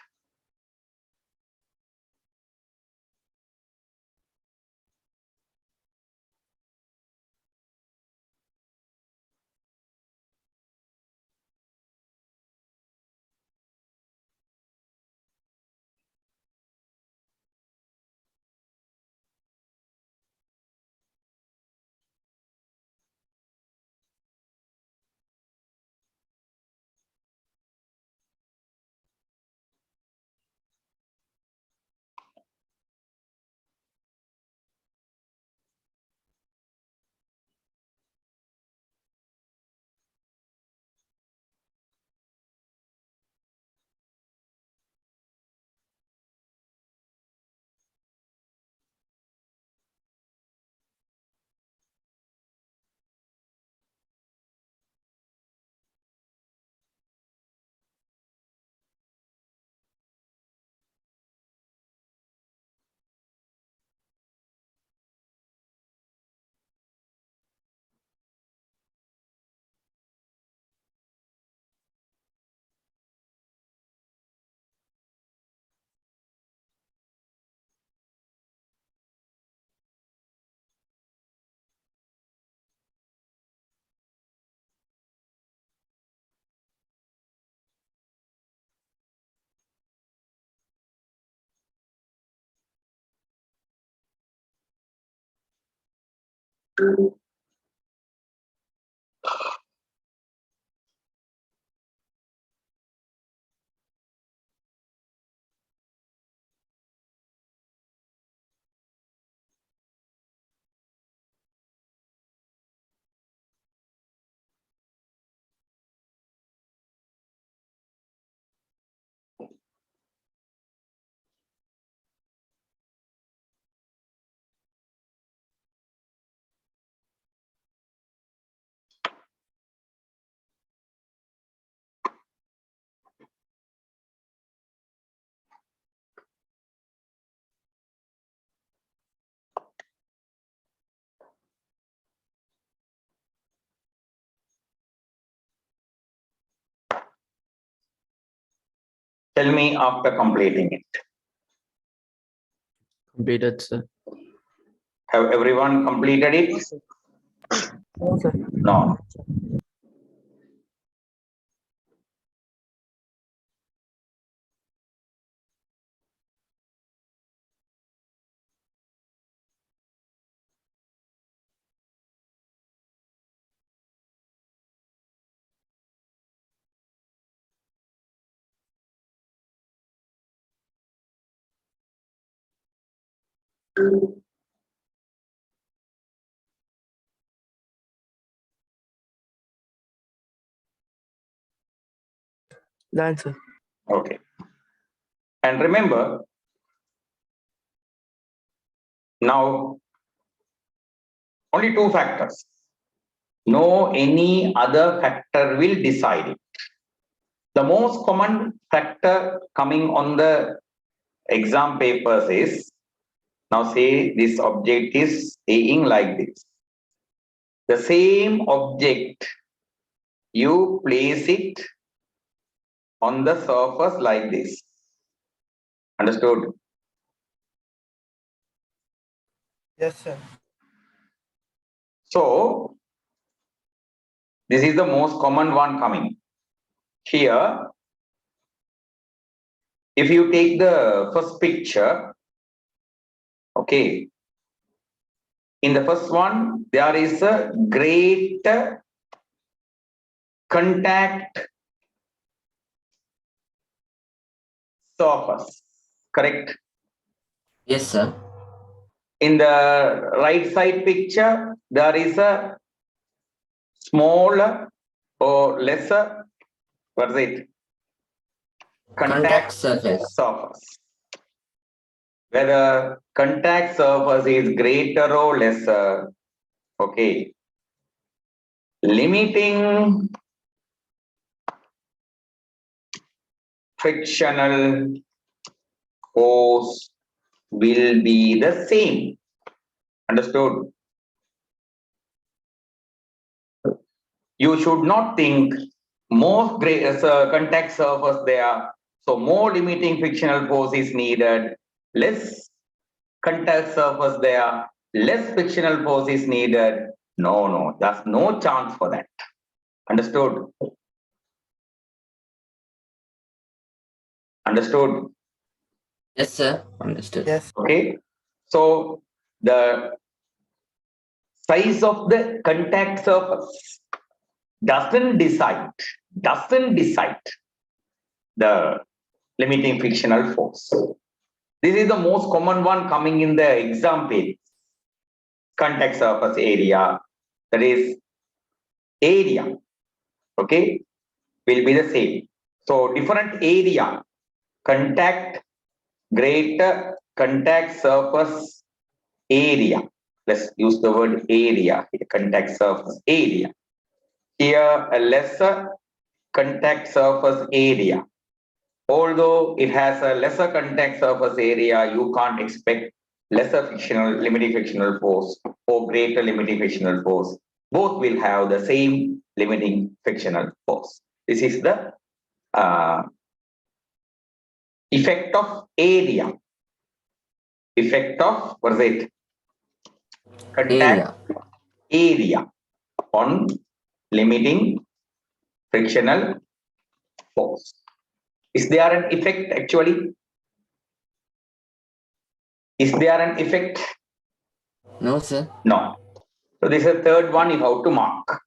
Tell me after completing it. Completed, sir. Have everyone completed it? No, sir. No. The answer. Okay. And remember, now only two factors. No any other factor will decide it. The most common factor coming on the exam papers is, now say this object is saying like this. The same object, you place it on the surface like this. Understood? Yes, sir. So, this is the most common one coming. Here, if you take the first picture, okay, in the first one, there is a great contact surface, correct? Yes, sir. In the right side picture, there is a smaller or lesser, what is it? Contact surface. Surface. Whether contact surface is greater or lesser, okay. Limiting frictional force will be the same. Understood? You should not think more contact surface there, so more limiting frictional force is needed, less contact surface there, less frictional force is needed. No, there's no chance for that. Understood? Understood? Yes, sir. Understood. Yes. Okay. So the size of the contact surface doesn't decide the limiting frictional force. This is the most common one coming in the exam page. Contact surface area, that is area, okay, will be the same. So different area, contact, greater contact surface area. Let's use the word area, contact surface area. Here a lesser contact surface area. Although it has a lesser contact surface area, you can't expect lesser limiting frictional force or greater limiting frictional force. Both will have the same limiting frictional force. This is the effect of area. Effect of, what is it? Contact area on limiting frictional force. Is there an effect actually? Is there an effect? No, sir. No. So this is the third one, you have to mark.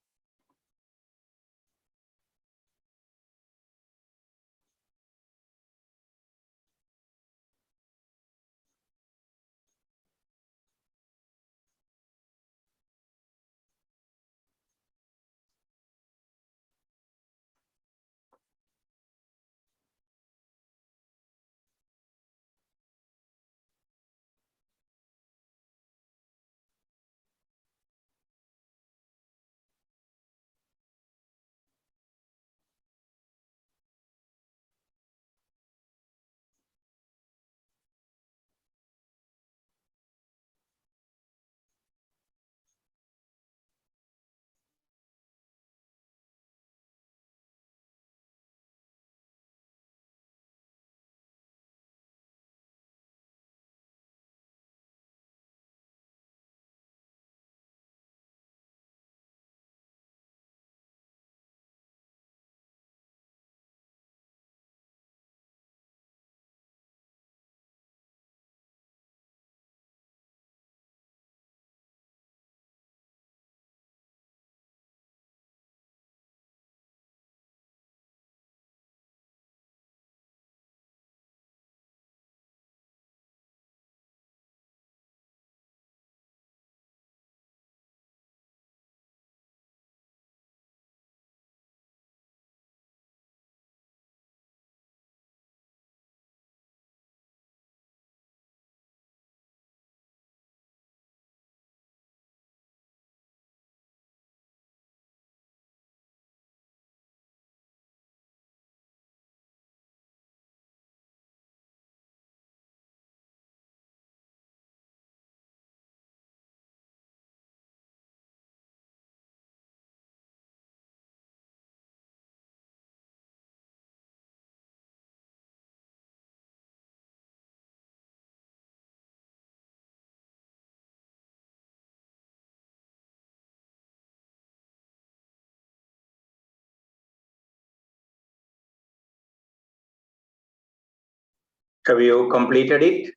Have you completed it?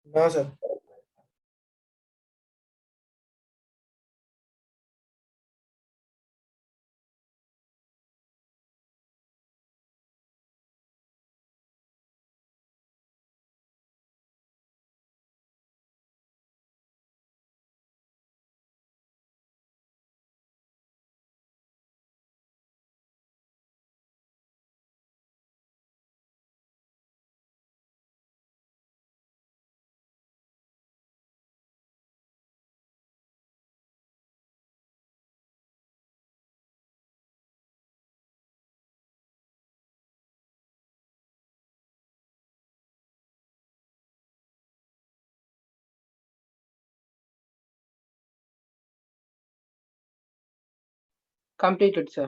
No, sir. Completed, sir.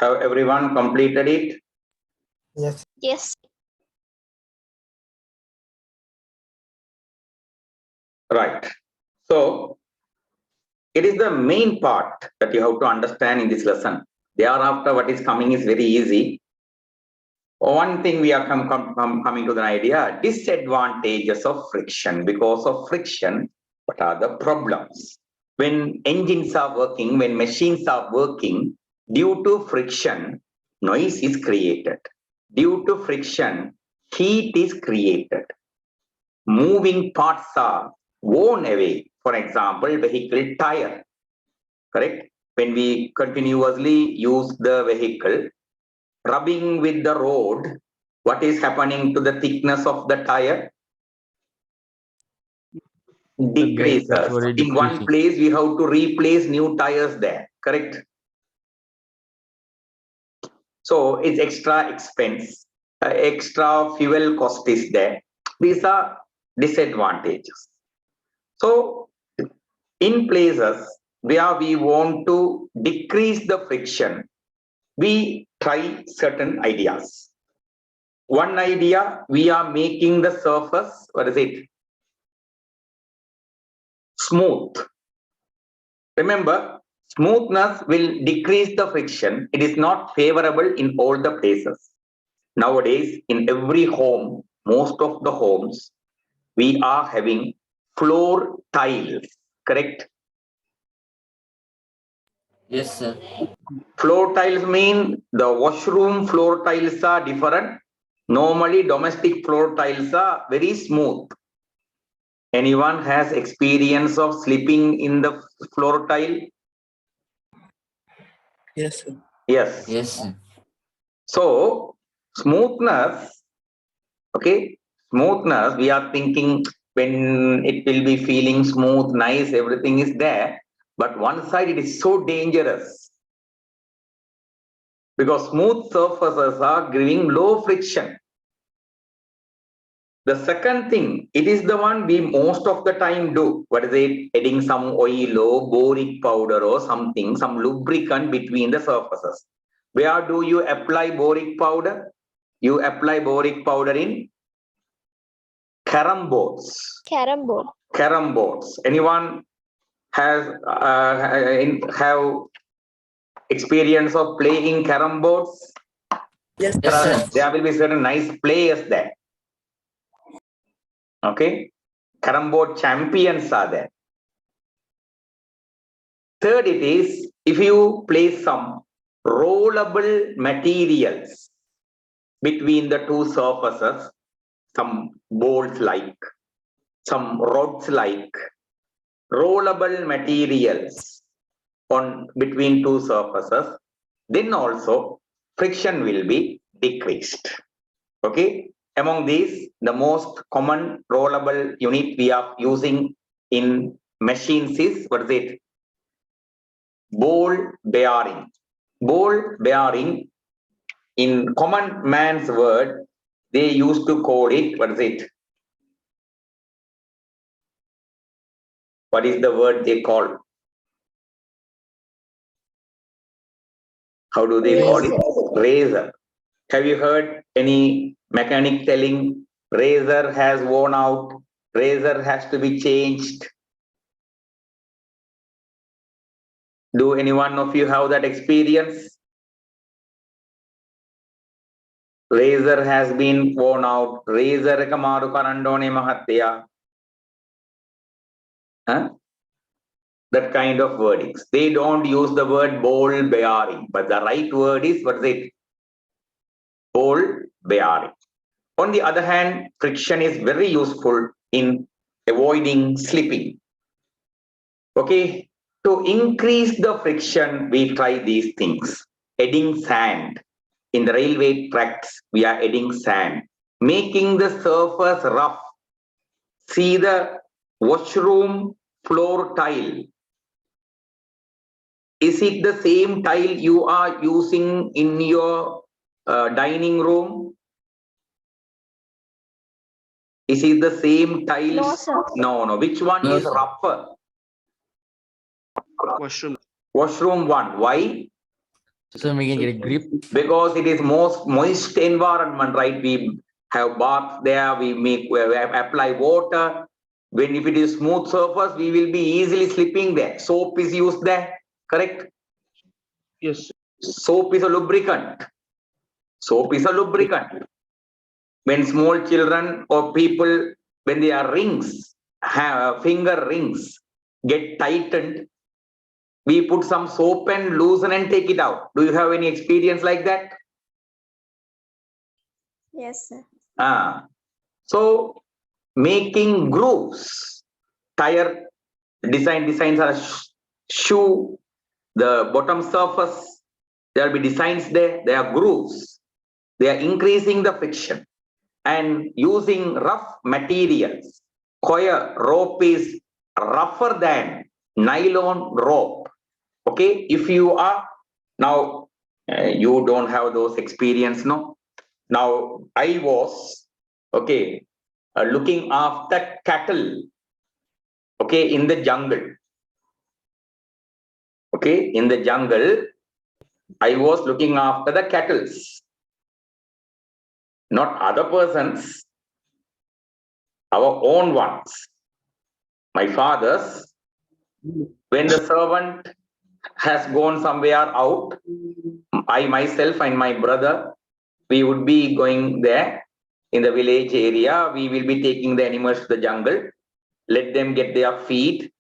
Have everyone completed it? Yes. Yes. Right. So it is the main part that you have to understand in this lesson. Thereafter, what is coming is very easy. One thing we are coming to the idea, disadvantages of friction. Because of friction, what are the problems? When engines are working, when machines are working, due to friction, noise is created. Due to friction, heat is created. Moving parts are worn away. For example, vehicle tire, correct? When we continuously use the vehicle, rubbing with the road, what is happening to the thickness of the tire? Decreases. Actually In one decreasing. place, we have to replace new tires there, correct? So it's extra expense, extra fuel cost is there. These are disadvantages. So in places where we want to decrease the friction, we try certain ideas. One idea, we are making the surface, what is it? Smooth. Remember, smoothness will decrease the friction. It is not favorable in all the places. Nowadays, in every home, most of the homes, we are having floor tiles, correct? Yes, sir. Floor tiles mean the washroom floor tiles are different. Normally, domestic floor tiles are very smooth. Anyone has experience of sleeping in the floor tile? Yes, sir. Yes. Yes, sir. So, smoothness, okay, smoothness, we are thinking when it will be feeling smooth, nice, everything is there. But one side, it is so dangerous. Because smooth surfaces are giving low friction. The second thing, it is the one we most of the time do. What is it? Adding some oil or boric powder or something, some lubricant between the surfaces. Where do you apply boric powder? You apply boric powder in carom boards. Carom board. Carom boards. Anyone has have experience of playing carom boards? Yes, Yes, sir. There will be certain nice players there. Okay, carom board champions are there. Third, it is if you place some rollable materials between the two surfaces, some bolts like, some rods like, rollable materials on between two surfaces, then also friction will be decreased. Okay, among these, the most common rollable unit we are using in machines is, what is it? Ball bearing. Ball bearing, in common man's word, they used to call it, what is it? What is the word they call? How do they call it? Razor. Have you heard any mechanic telling razor has worn out, razor has to be changed? Do any one of you have that experience? razor has been worn out, razor එක මාරු කරන්න ඕනේ මහත්තයා. Huh? That kind of wordings. They don't use the word ball bearing, but the right word is, what is it? Ball bearing. On the other hand, friction is very useful in avoiding slipping. Okay, to increase the friction, we try these things. Adding sand. In the railway tracks, we are adding sand. Making the surface rough. See the washroom floor tile. Is it the same tile you are using in your dining room? Is it the same tile? No, sir. No. Which one No, is sir. rougher? Washroom. Washroom one. Why? So we can get a grip. Because it is most moist environment, right? We have bath there, we apply water. When if it is smooth surface, we will be easily slipping there. Soap is used there, correct? Yes. Soap is a lubricant. Soap is a lubricant. When small children or people, when their rings, finger rings get tightened, we put some soap and loosen and take it out. Do you have any experience like that? Yes, sir. So making grooves, tire designs are shoe, the bottom surface, there will be designs there, there are grooves. They are increasing the friction and using rough materials. Coir rope is rougher than nylon rope. Okay, if you are now, you don't have those experience, no? Now I was, okay, looking after cattle, okay, in the jungle. Okay, in the jungle, I was looking after the cattle, not other persons, our own ones, my father's. When the servant has gone somewhere out, I myself and my brother, we would be going there in the village area. We will be taking the animals to the jungle, let them get their feed.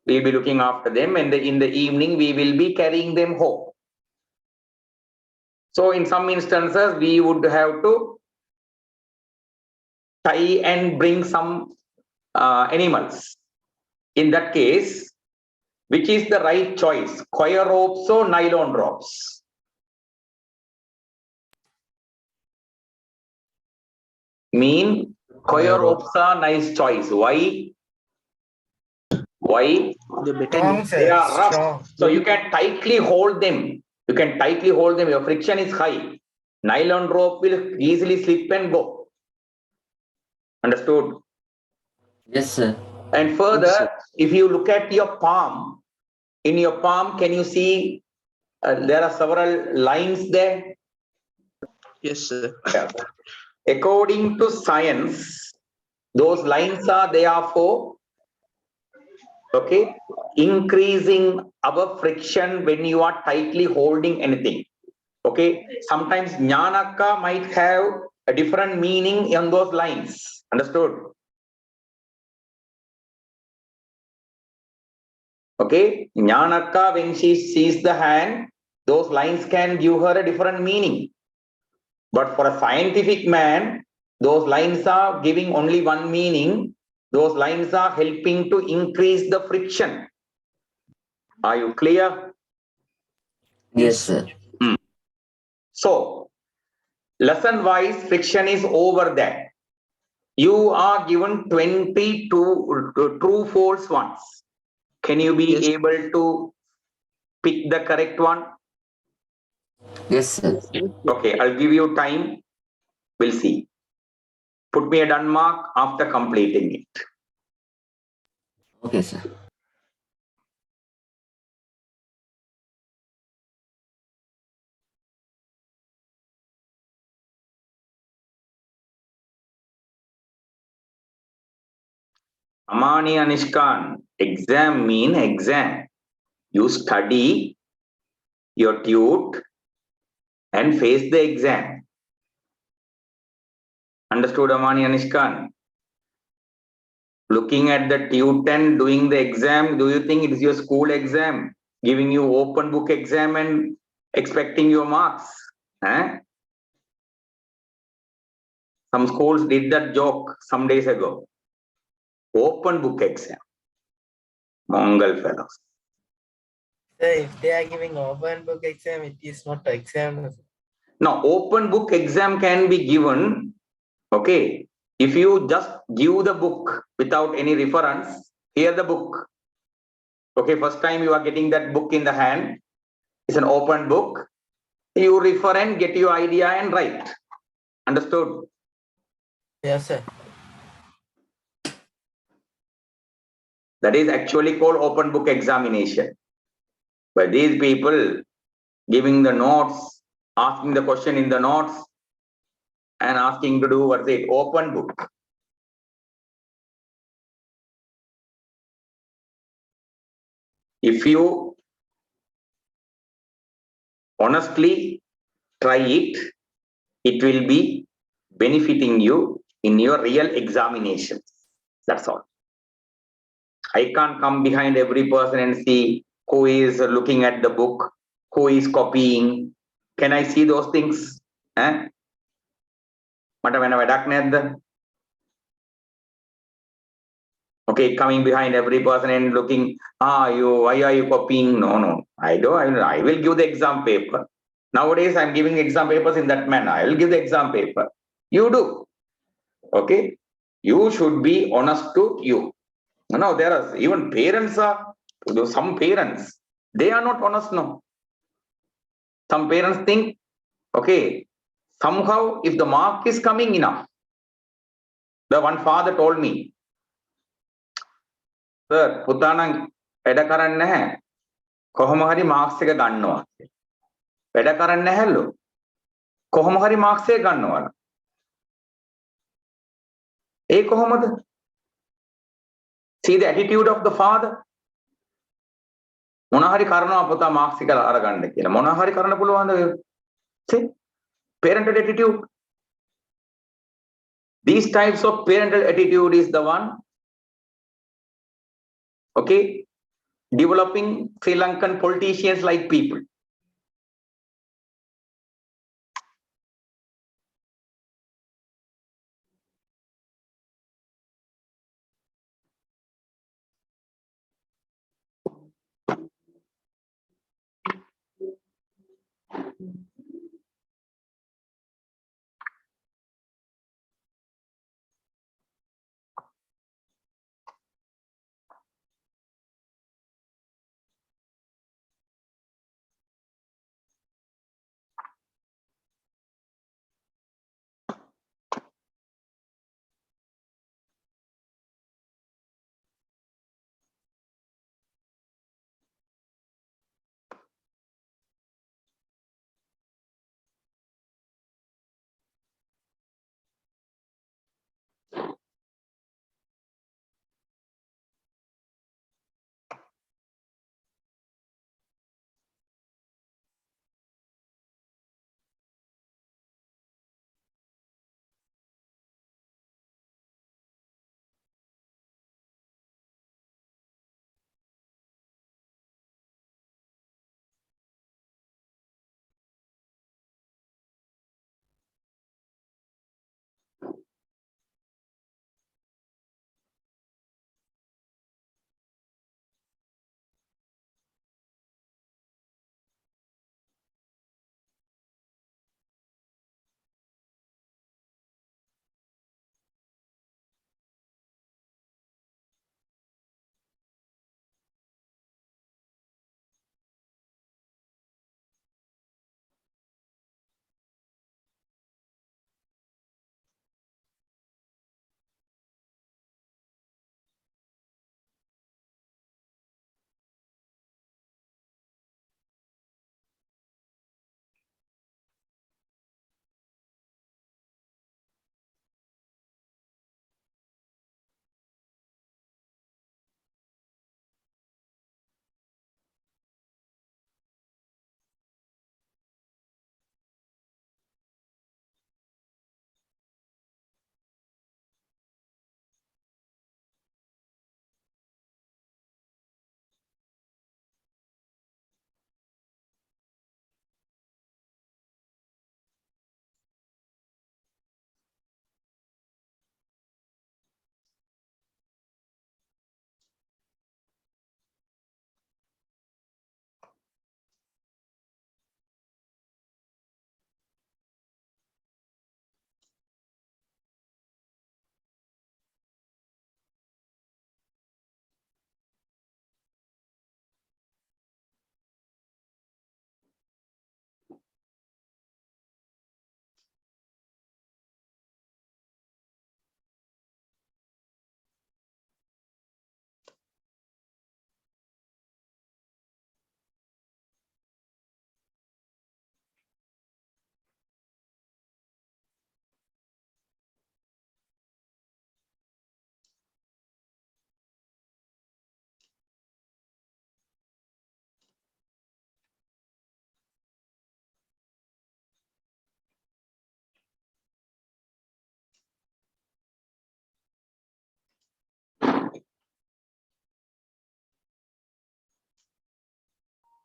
We'll be looking after them, and in the evening, we will be carrying them home. So in some instances, we would have to tie and bring some animals. In that case, which is the right choice? Coir ropes or nylon ropes? Coir ropes are nice choice. Why? Why? They are rough. So you can tightly hold them. You can tightly hold them. Your friction is high. Nylon rope will easily slip and go. Understood? Yes, sir. And further, if you look at your palm, in your palm, can you see there are several lines there? Yes, sir. Yeah. According to science, those lines are there for, okay, increasing our friction when you are tightly holding anything. Okay, sometimes Jnanaka might have a different meaning in those lines. Understood? Okay, Jnanaka, when she sees the hand, those lines can give her a different meaning. But for a scientific man, those lines are giving only one meaning. Those lines are helping to increase the friction. Are you clear? Yes, sir. So, lesson wise, friction is over there. You are given 22 true false ones. Can you be Yes. able to pick the correct one? Yes, sir. Okay, I'll give you time. We'll see. Put me a done mark after completing it. Okay, sir. Amani Anishkan, exam mean exam. You study, your tute, and face the exam. Understood, Amani Anishkan? Looking at the tutor doing the exam, do you think it is your school exam? Giving you open book exam and expecting your marks? Some schools did that joke some days ago. Open book exam. Mongol fellows. Sir, if they are giving open book exam, it is not an exam. Now, open book exam can be given, okay, if you just give the book without any reference, here the book. Okay, first time you are getting that book in the hand, it's an open book. You refer and get your idea and write. Understood? Yes, sir. That is actually called open book examination. But these people giving the notes, asking the question in the notes, and asking to do what's it? Open book. If you honestly try it, it will be benefiting you in your real examinations. That's all. I can't come behind every person and see who is looking at the book, who is copying. Can I see those things? Okay, coming behind every person and looking, why are you copying? No, I will give the exam paper. Nowadays, I'm giving exam papers in that manner. I will give the exam paper. You do. Okay. You should be honest to you. No, there are even parents some parents, they are not honest, no. Some parents think, okay, somehow if the mark is coming enough, the one father told me, sir, පුතාණන් වැඩ කරන්නේ නැහැ. කොහොම හරි Marx එක ගන්නවා. වැඩ කරන්නේ නැහැලු. කොහොම හරි මාක්ස් එක ගන්නවලු. ඒ කොහොමද? See the attitude of the father. මොන හරි කරනවා පුතා මාක්ස් එක අරගන්න කියලා. මොන හරි කරන්න පුළුවන්ද? See? Parental attitude. These types of parental attitude is the one, okay, developing Sri Lankan politicians like people.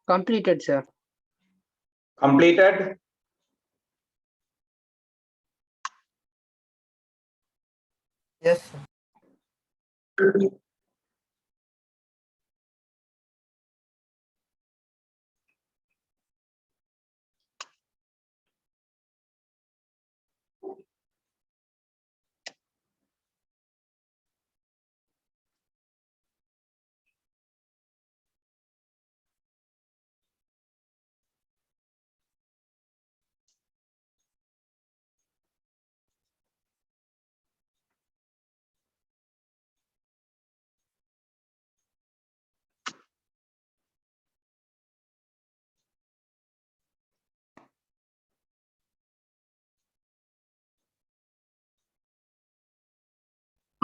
Completed, sir. Completed? Yes, sir.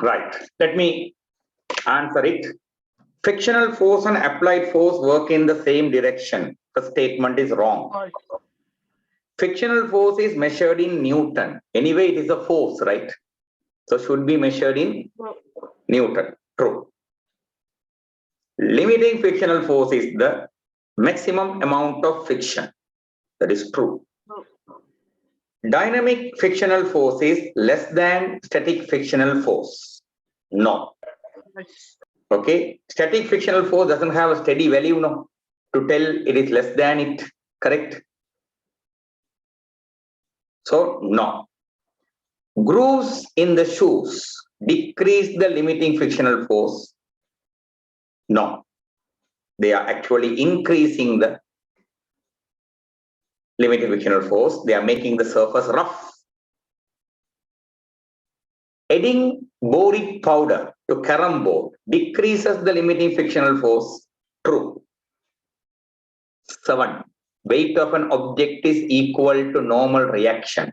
Right. Let me answer it. Frictional force and applied force work in the same direction. The statement is wrong. False. Frictional force is measured in Newton. Anyway, it is a force, right? So should be measured in Newton. True. Limiting frictional force is the maximum amount of friction. That is true. Dynamic frictional force is less than static frictional force. No. Yes. Okay. Static frictional force doesn't have a steady value, no, to tell it is less than it. Correct? So, no. Grooves in the shoes decrease the limiting frictional force. No. They are actually increasing the limiting frictional force. They are making the surface rough. Adding boric powder to carom board decreases the limiting frictional force. True. 7. Weight of an object is equal to normal reaction.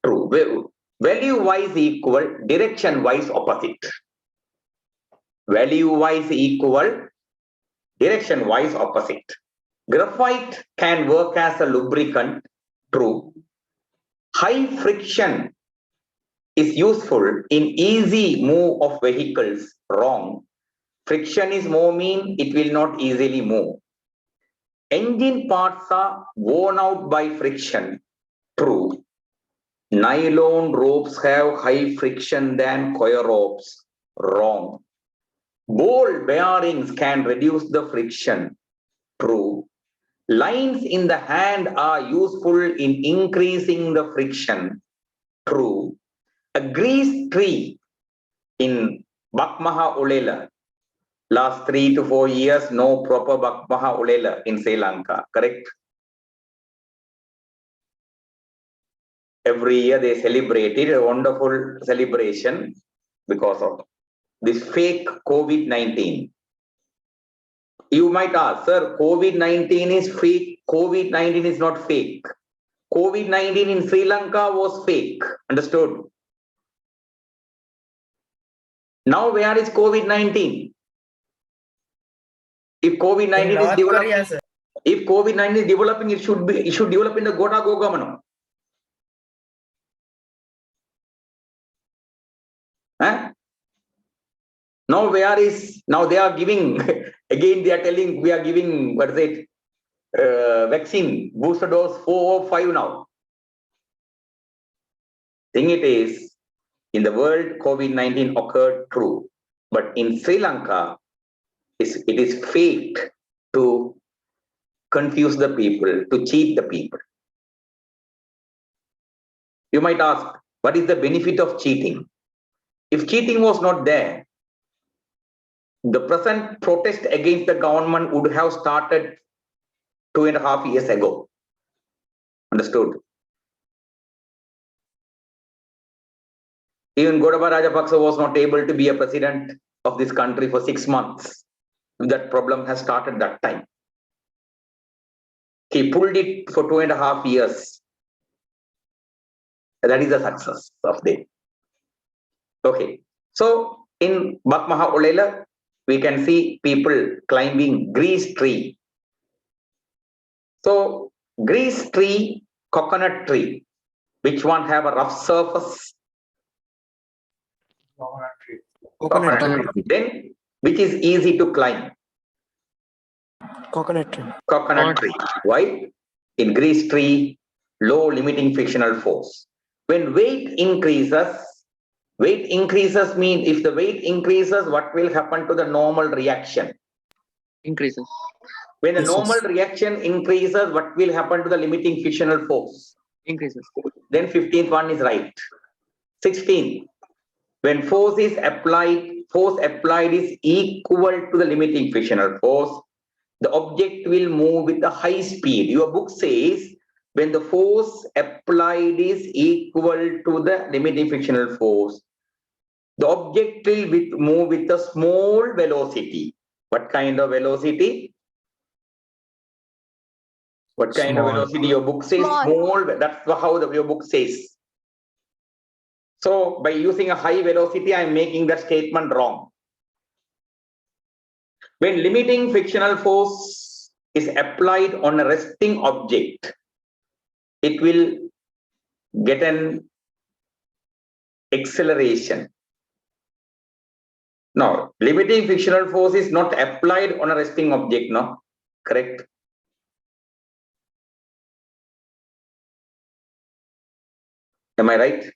True. Value wise equal, direction wise opposite. Value wise equal, direction wise opposite. Graphite can work as a lubricant. True. High friction is useful in easy move of vehicles. Wrong. Friction is more mean, it will not easily move. Engine parts are worn out by friction. True. Nylon ropes have high friction than coir ropes. Wrong. Ball bearings can reduce the friction. True. Lines in the hand are useful in increasing the friction. True. A grease tree in Bakmaha Ulela. Last 3 to 4 years, no proper Bakmaha Ulela in Sri Lanka. Correct? Every year they celebrated a wonderful celebration because of this fake COVID-19. You might ask, sir, COVID-19 is fake. COVID-19 is not fake. COVID-19 in Sri Lanka was fake. Understood? Now where is COVID-19? If COVID-19 In is North developing, Korea, sir. if COVID-19 is developing, it should develop in the Gota Gogamano. Huh? Now where is, now they are giving, again they are telling we are giving, what is it, vaccine, booster dose 4 or 5 now. Thing it is, in the world COVID-19 occurred, true, but in Sri Lanka, it is fake to confuse the people, to cheat the people. You might ask, what is the benefit of cheating? If cheating was not there, the present protest against the government would have started 2.5 years ago. Understood? Even Gotabaya Rajapaksa was not able to be a president of this country for 6 months. That problem has started that time. He pulled it for 2.5 years. That is the success of them. Okay. So in Bakmaha Ulela, we can see people climbing grease tree. So grease tree, coconut tree, which one have a rough surface? Coconut tree. Then which is easy to climb? Coconut tree. Coconut tree. Why? In Greece tree, low limiting frictional force. When weight increases means if the weight increases, what will happen to the normal reaction? Increases. When the Yes, normal yes. reaction increases, what will happen to the limiting frictional force? Increases. Then 15th one is right. 16th. When force applied is equal to the limiting frictional force, the object will move with a high speed. Your book says when the force applied is equal to the limiting frictional force, the object will move with a small velocity. What kind of velocity? What kind of velocity your book says? Small. That's how your book says. So by using a high velocity, I'm making that statement wrong. When limiting frictional force is applied on a resting object, it will get an acceleration. No, limiting frictional force is not applied on a resting object, no? Correct? Am I right?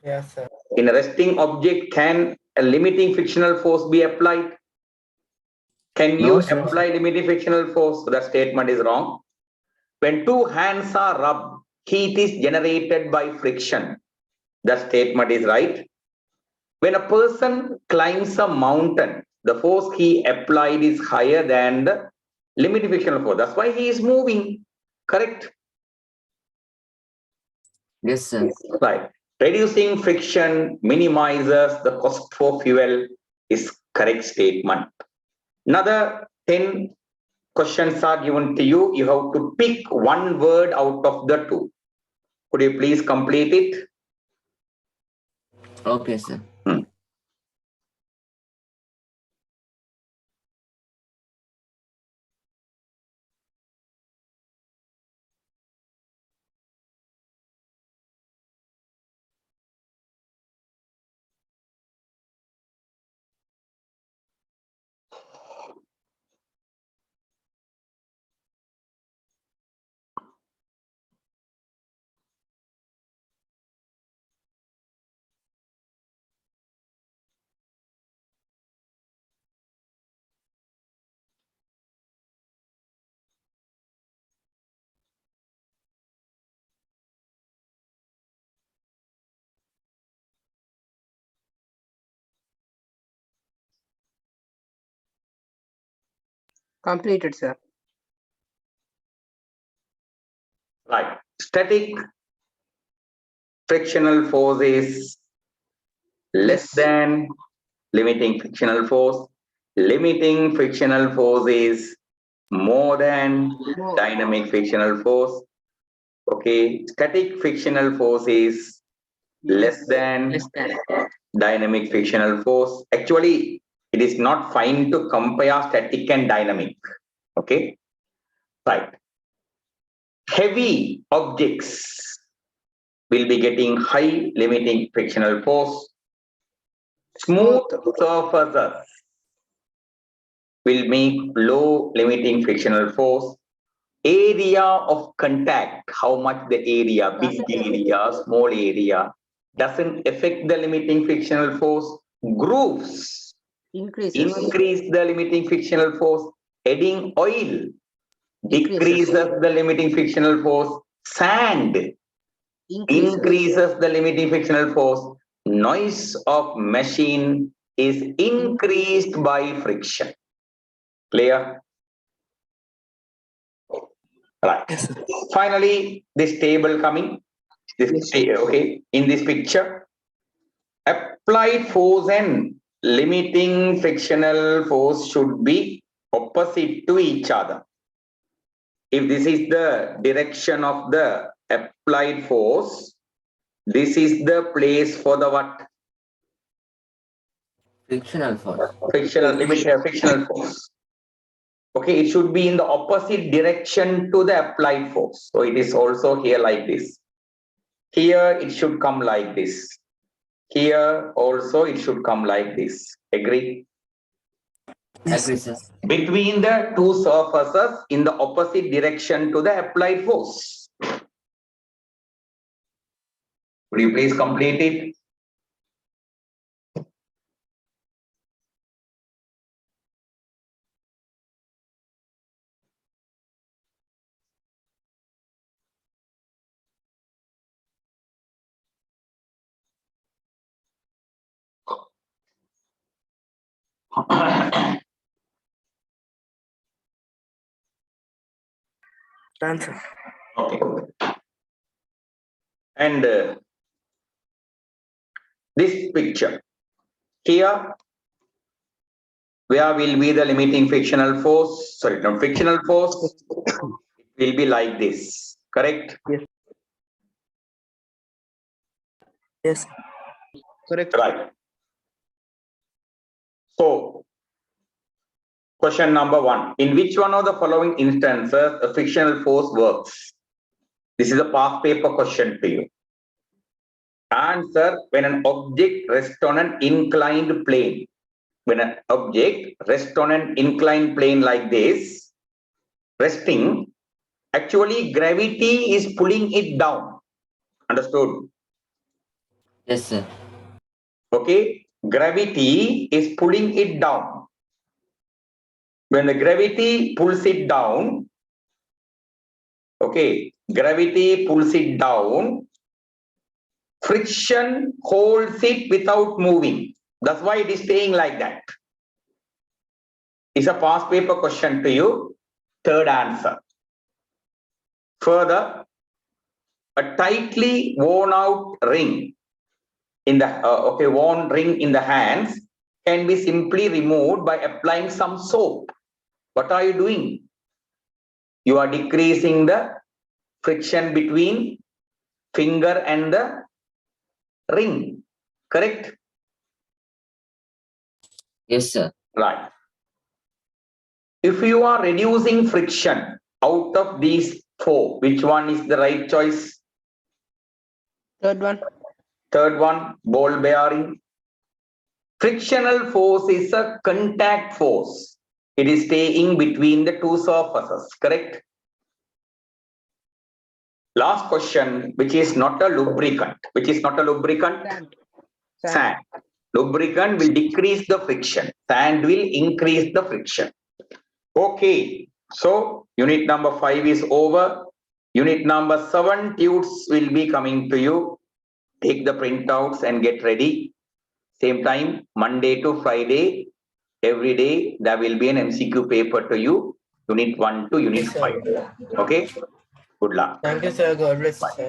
Yes, sir. In a resting object, can a limiting frictional force be applied? Can you apply limiting frictional force? So that statement is wrong. When two hands are rubbed, heat is generated by friction. That statement is right. When a person climbs a mountain, the force he applied is higher than the limiting frictional force. That's why he is moving. Correct? Yes, sir. Right. Reducing friction minimizes the cost for fuel is correct statement. Another 10 questions are given to you. You have to pick one word out of the two. Could you please complete it? Okay, sir. Completed, sir. Right. Static frictional force is less Yes. than limiting frictional force. Limiting frictional force is more than More. dynamic frictional force. Okay. Static frictional force is less than Less than. dynamic frictional force. Actually, it is not fine to compare static and dynamic. Okay. Right. Heavy objects will be getting high limiting frictional force. Smooth surfaces will make low limiting frictional force. Area of contact, how much the area, big area, small area, doesn't affect the limiting frictional force. Grooves increase the limiting frictional force. Adding oil decreases the limiting frictional force. Sand increases the limiting frictional force. Noise of machine is increased by friction. Clear? Right. Yes. Finally, this table coming. This okay. In this picture, applied force and limiting frictional force should be opposite to each other. If this is the direction of the applied force, this is the place for the what? Frictional force. Frictional force. Okay, it should be in the opposite direction to the applied force. So it is also here like this. Here it should come like this. Here also it should come like this. Agree? Agree, sir. between the two surfaces in the opposite direction to the applied force. Would you please complete it? Done, sir. Okay. And this picture here, where will be the limiting frictional force? Sorry, no, frictional force will be like this, correct? Yes. Correct. Right. So, question number 1. In which one of the following instances a frictional force works? This is a past paper question to you. Answer: when an object rests on an inclined plane. When an object rests on an inclined plane like this, resting, actually gravity is pulling it down. Understood? Yes, sir. Okay, gravity is pulling it down. When the gravity pulls it down, okay, gravity pulls it down, friction holds it without moving. That's why it is staying like that. It's a past paper question to you. Third answer. Further, a tightly worn out ring in the worn ring in the hands can be simply removed by applying some soap. What are you doing? You are decreasing the friction between finger and the ring, correct? Yes, sir. Right. If you are reducing friction out of these 4, which one is the right choice? Third one. Third one, ball bearing. Frictional force is a contact force. It is staying between the two surfaces, correct? Last question, which is not a lubricant. Which is not a lubricant? Sand. Sand. Lubricant will decrease the friction. Sand will increase the friction. Okay. So, unit number 5 is over. Unit number 7 tudes will be coming to you. Take the printouts and get ready. Same time, Monday to Friday, every day, there will be an MCQ paper to you. Unit 1 to unit Yes, sir. 5. Okay? Good luck. Thank you, sir. God bless you, sir.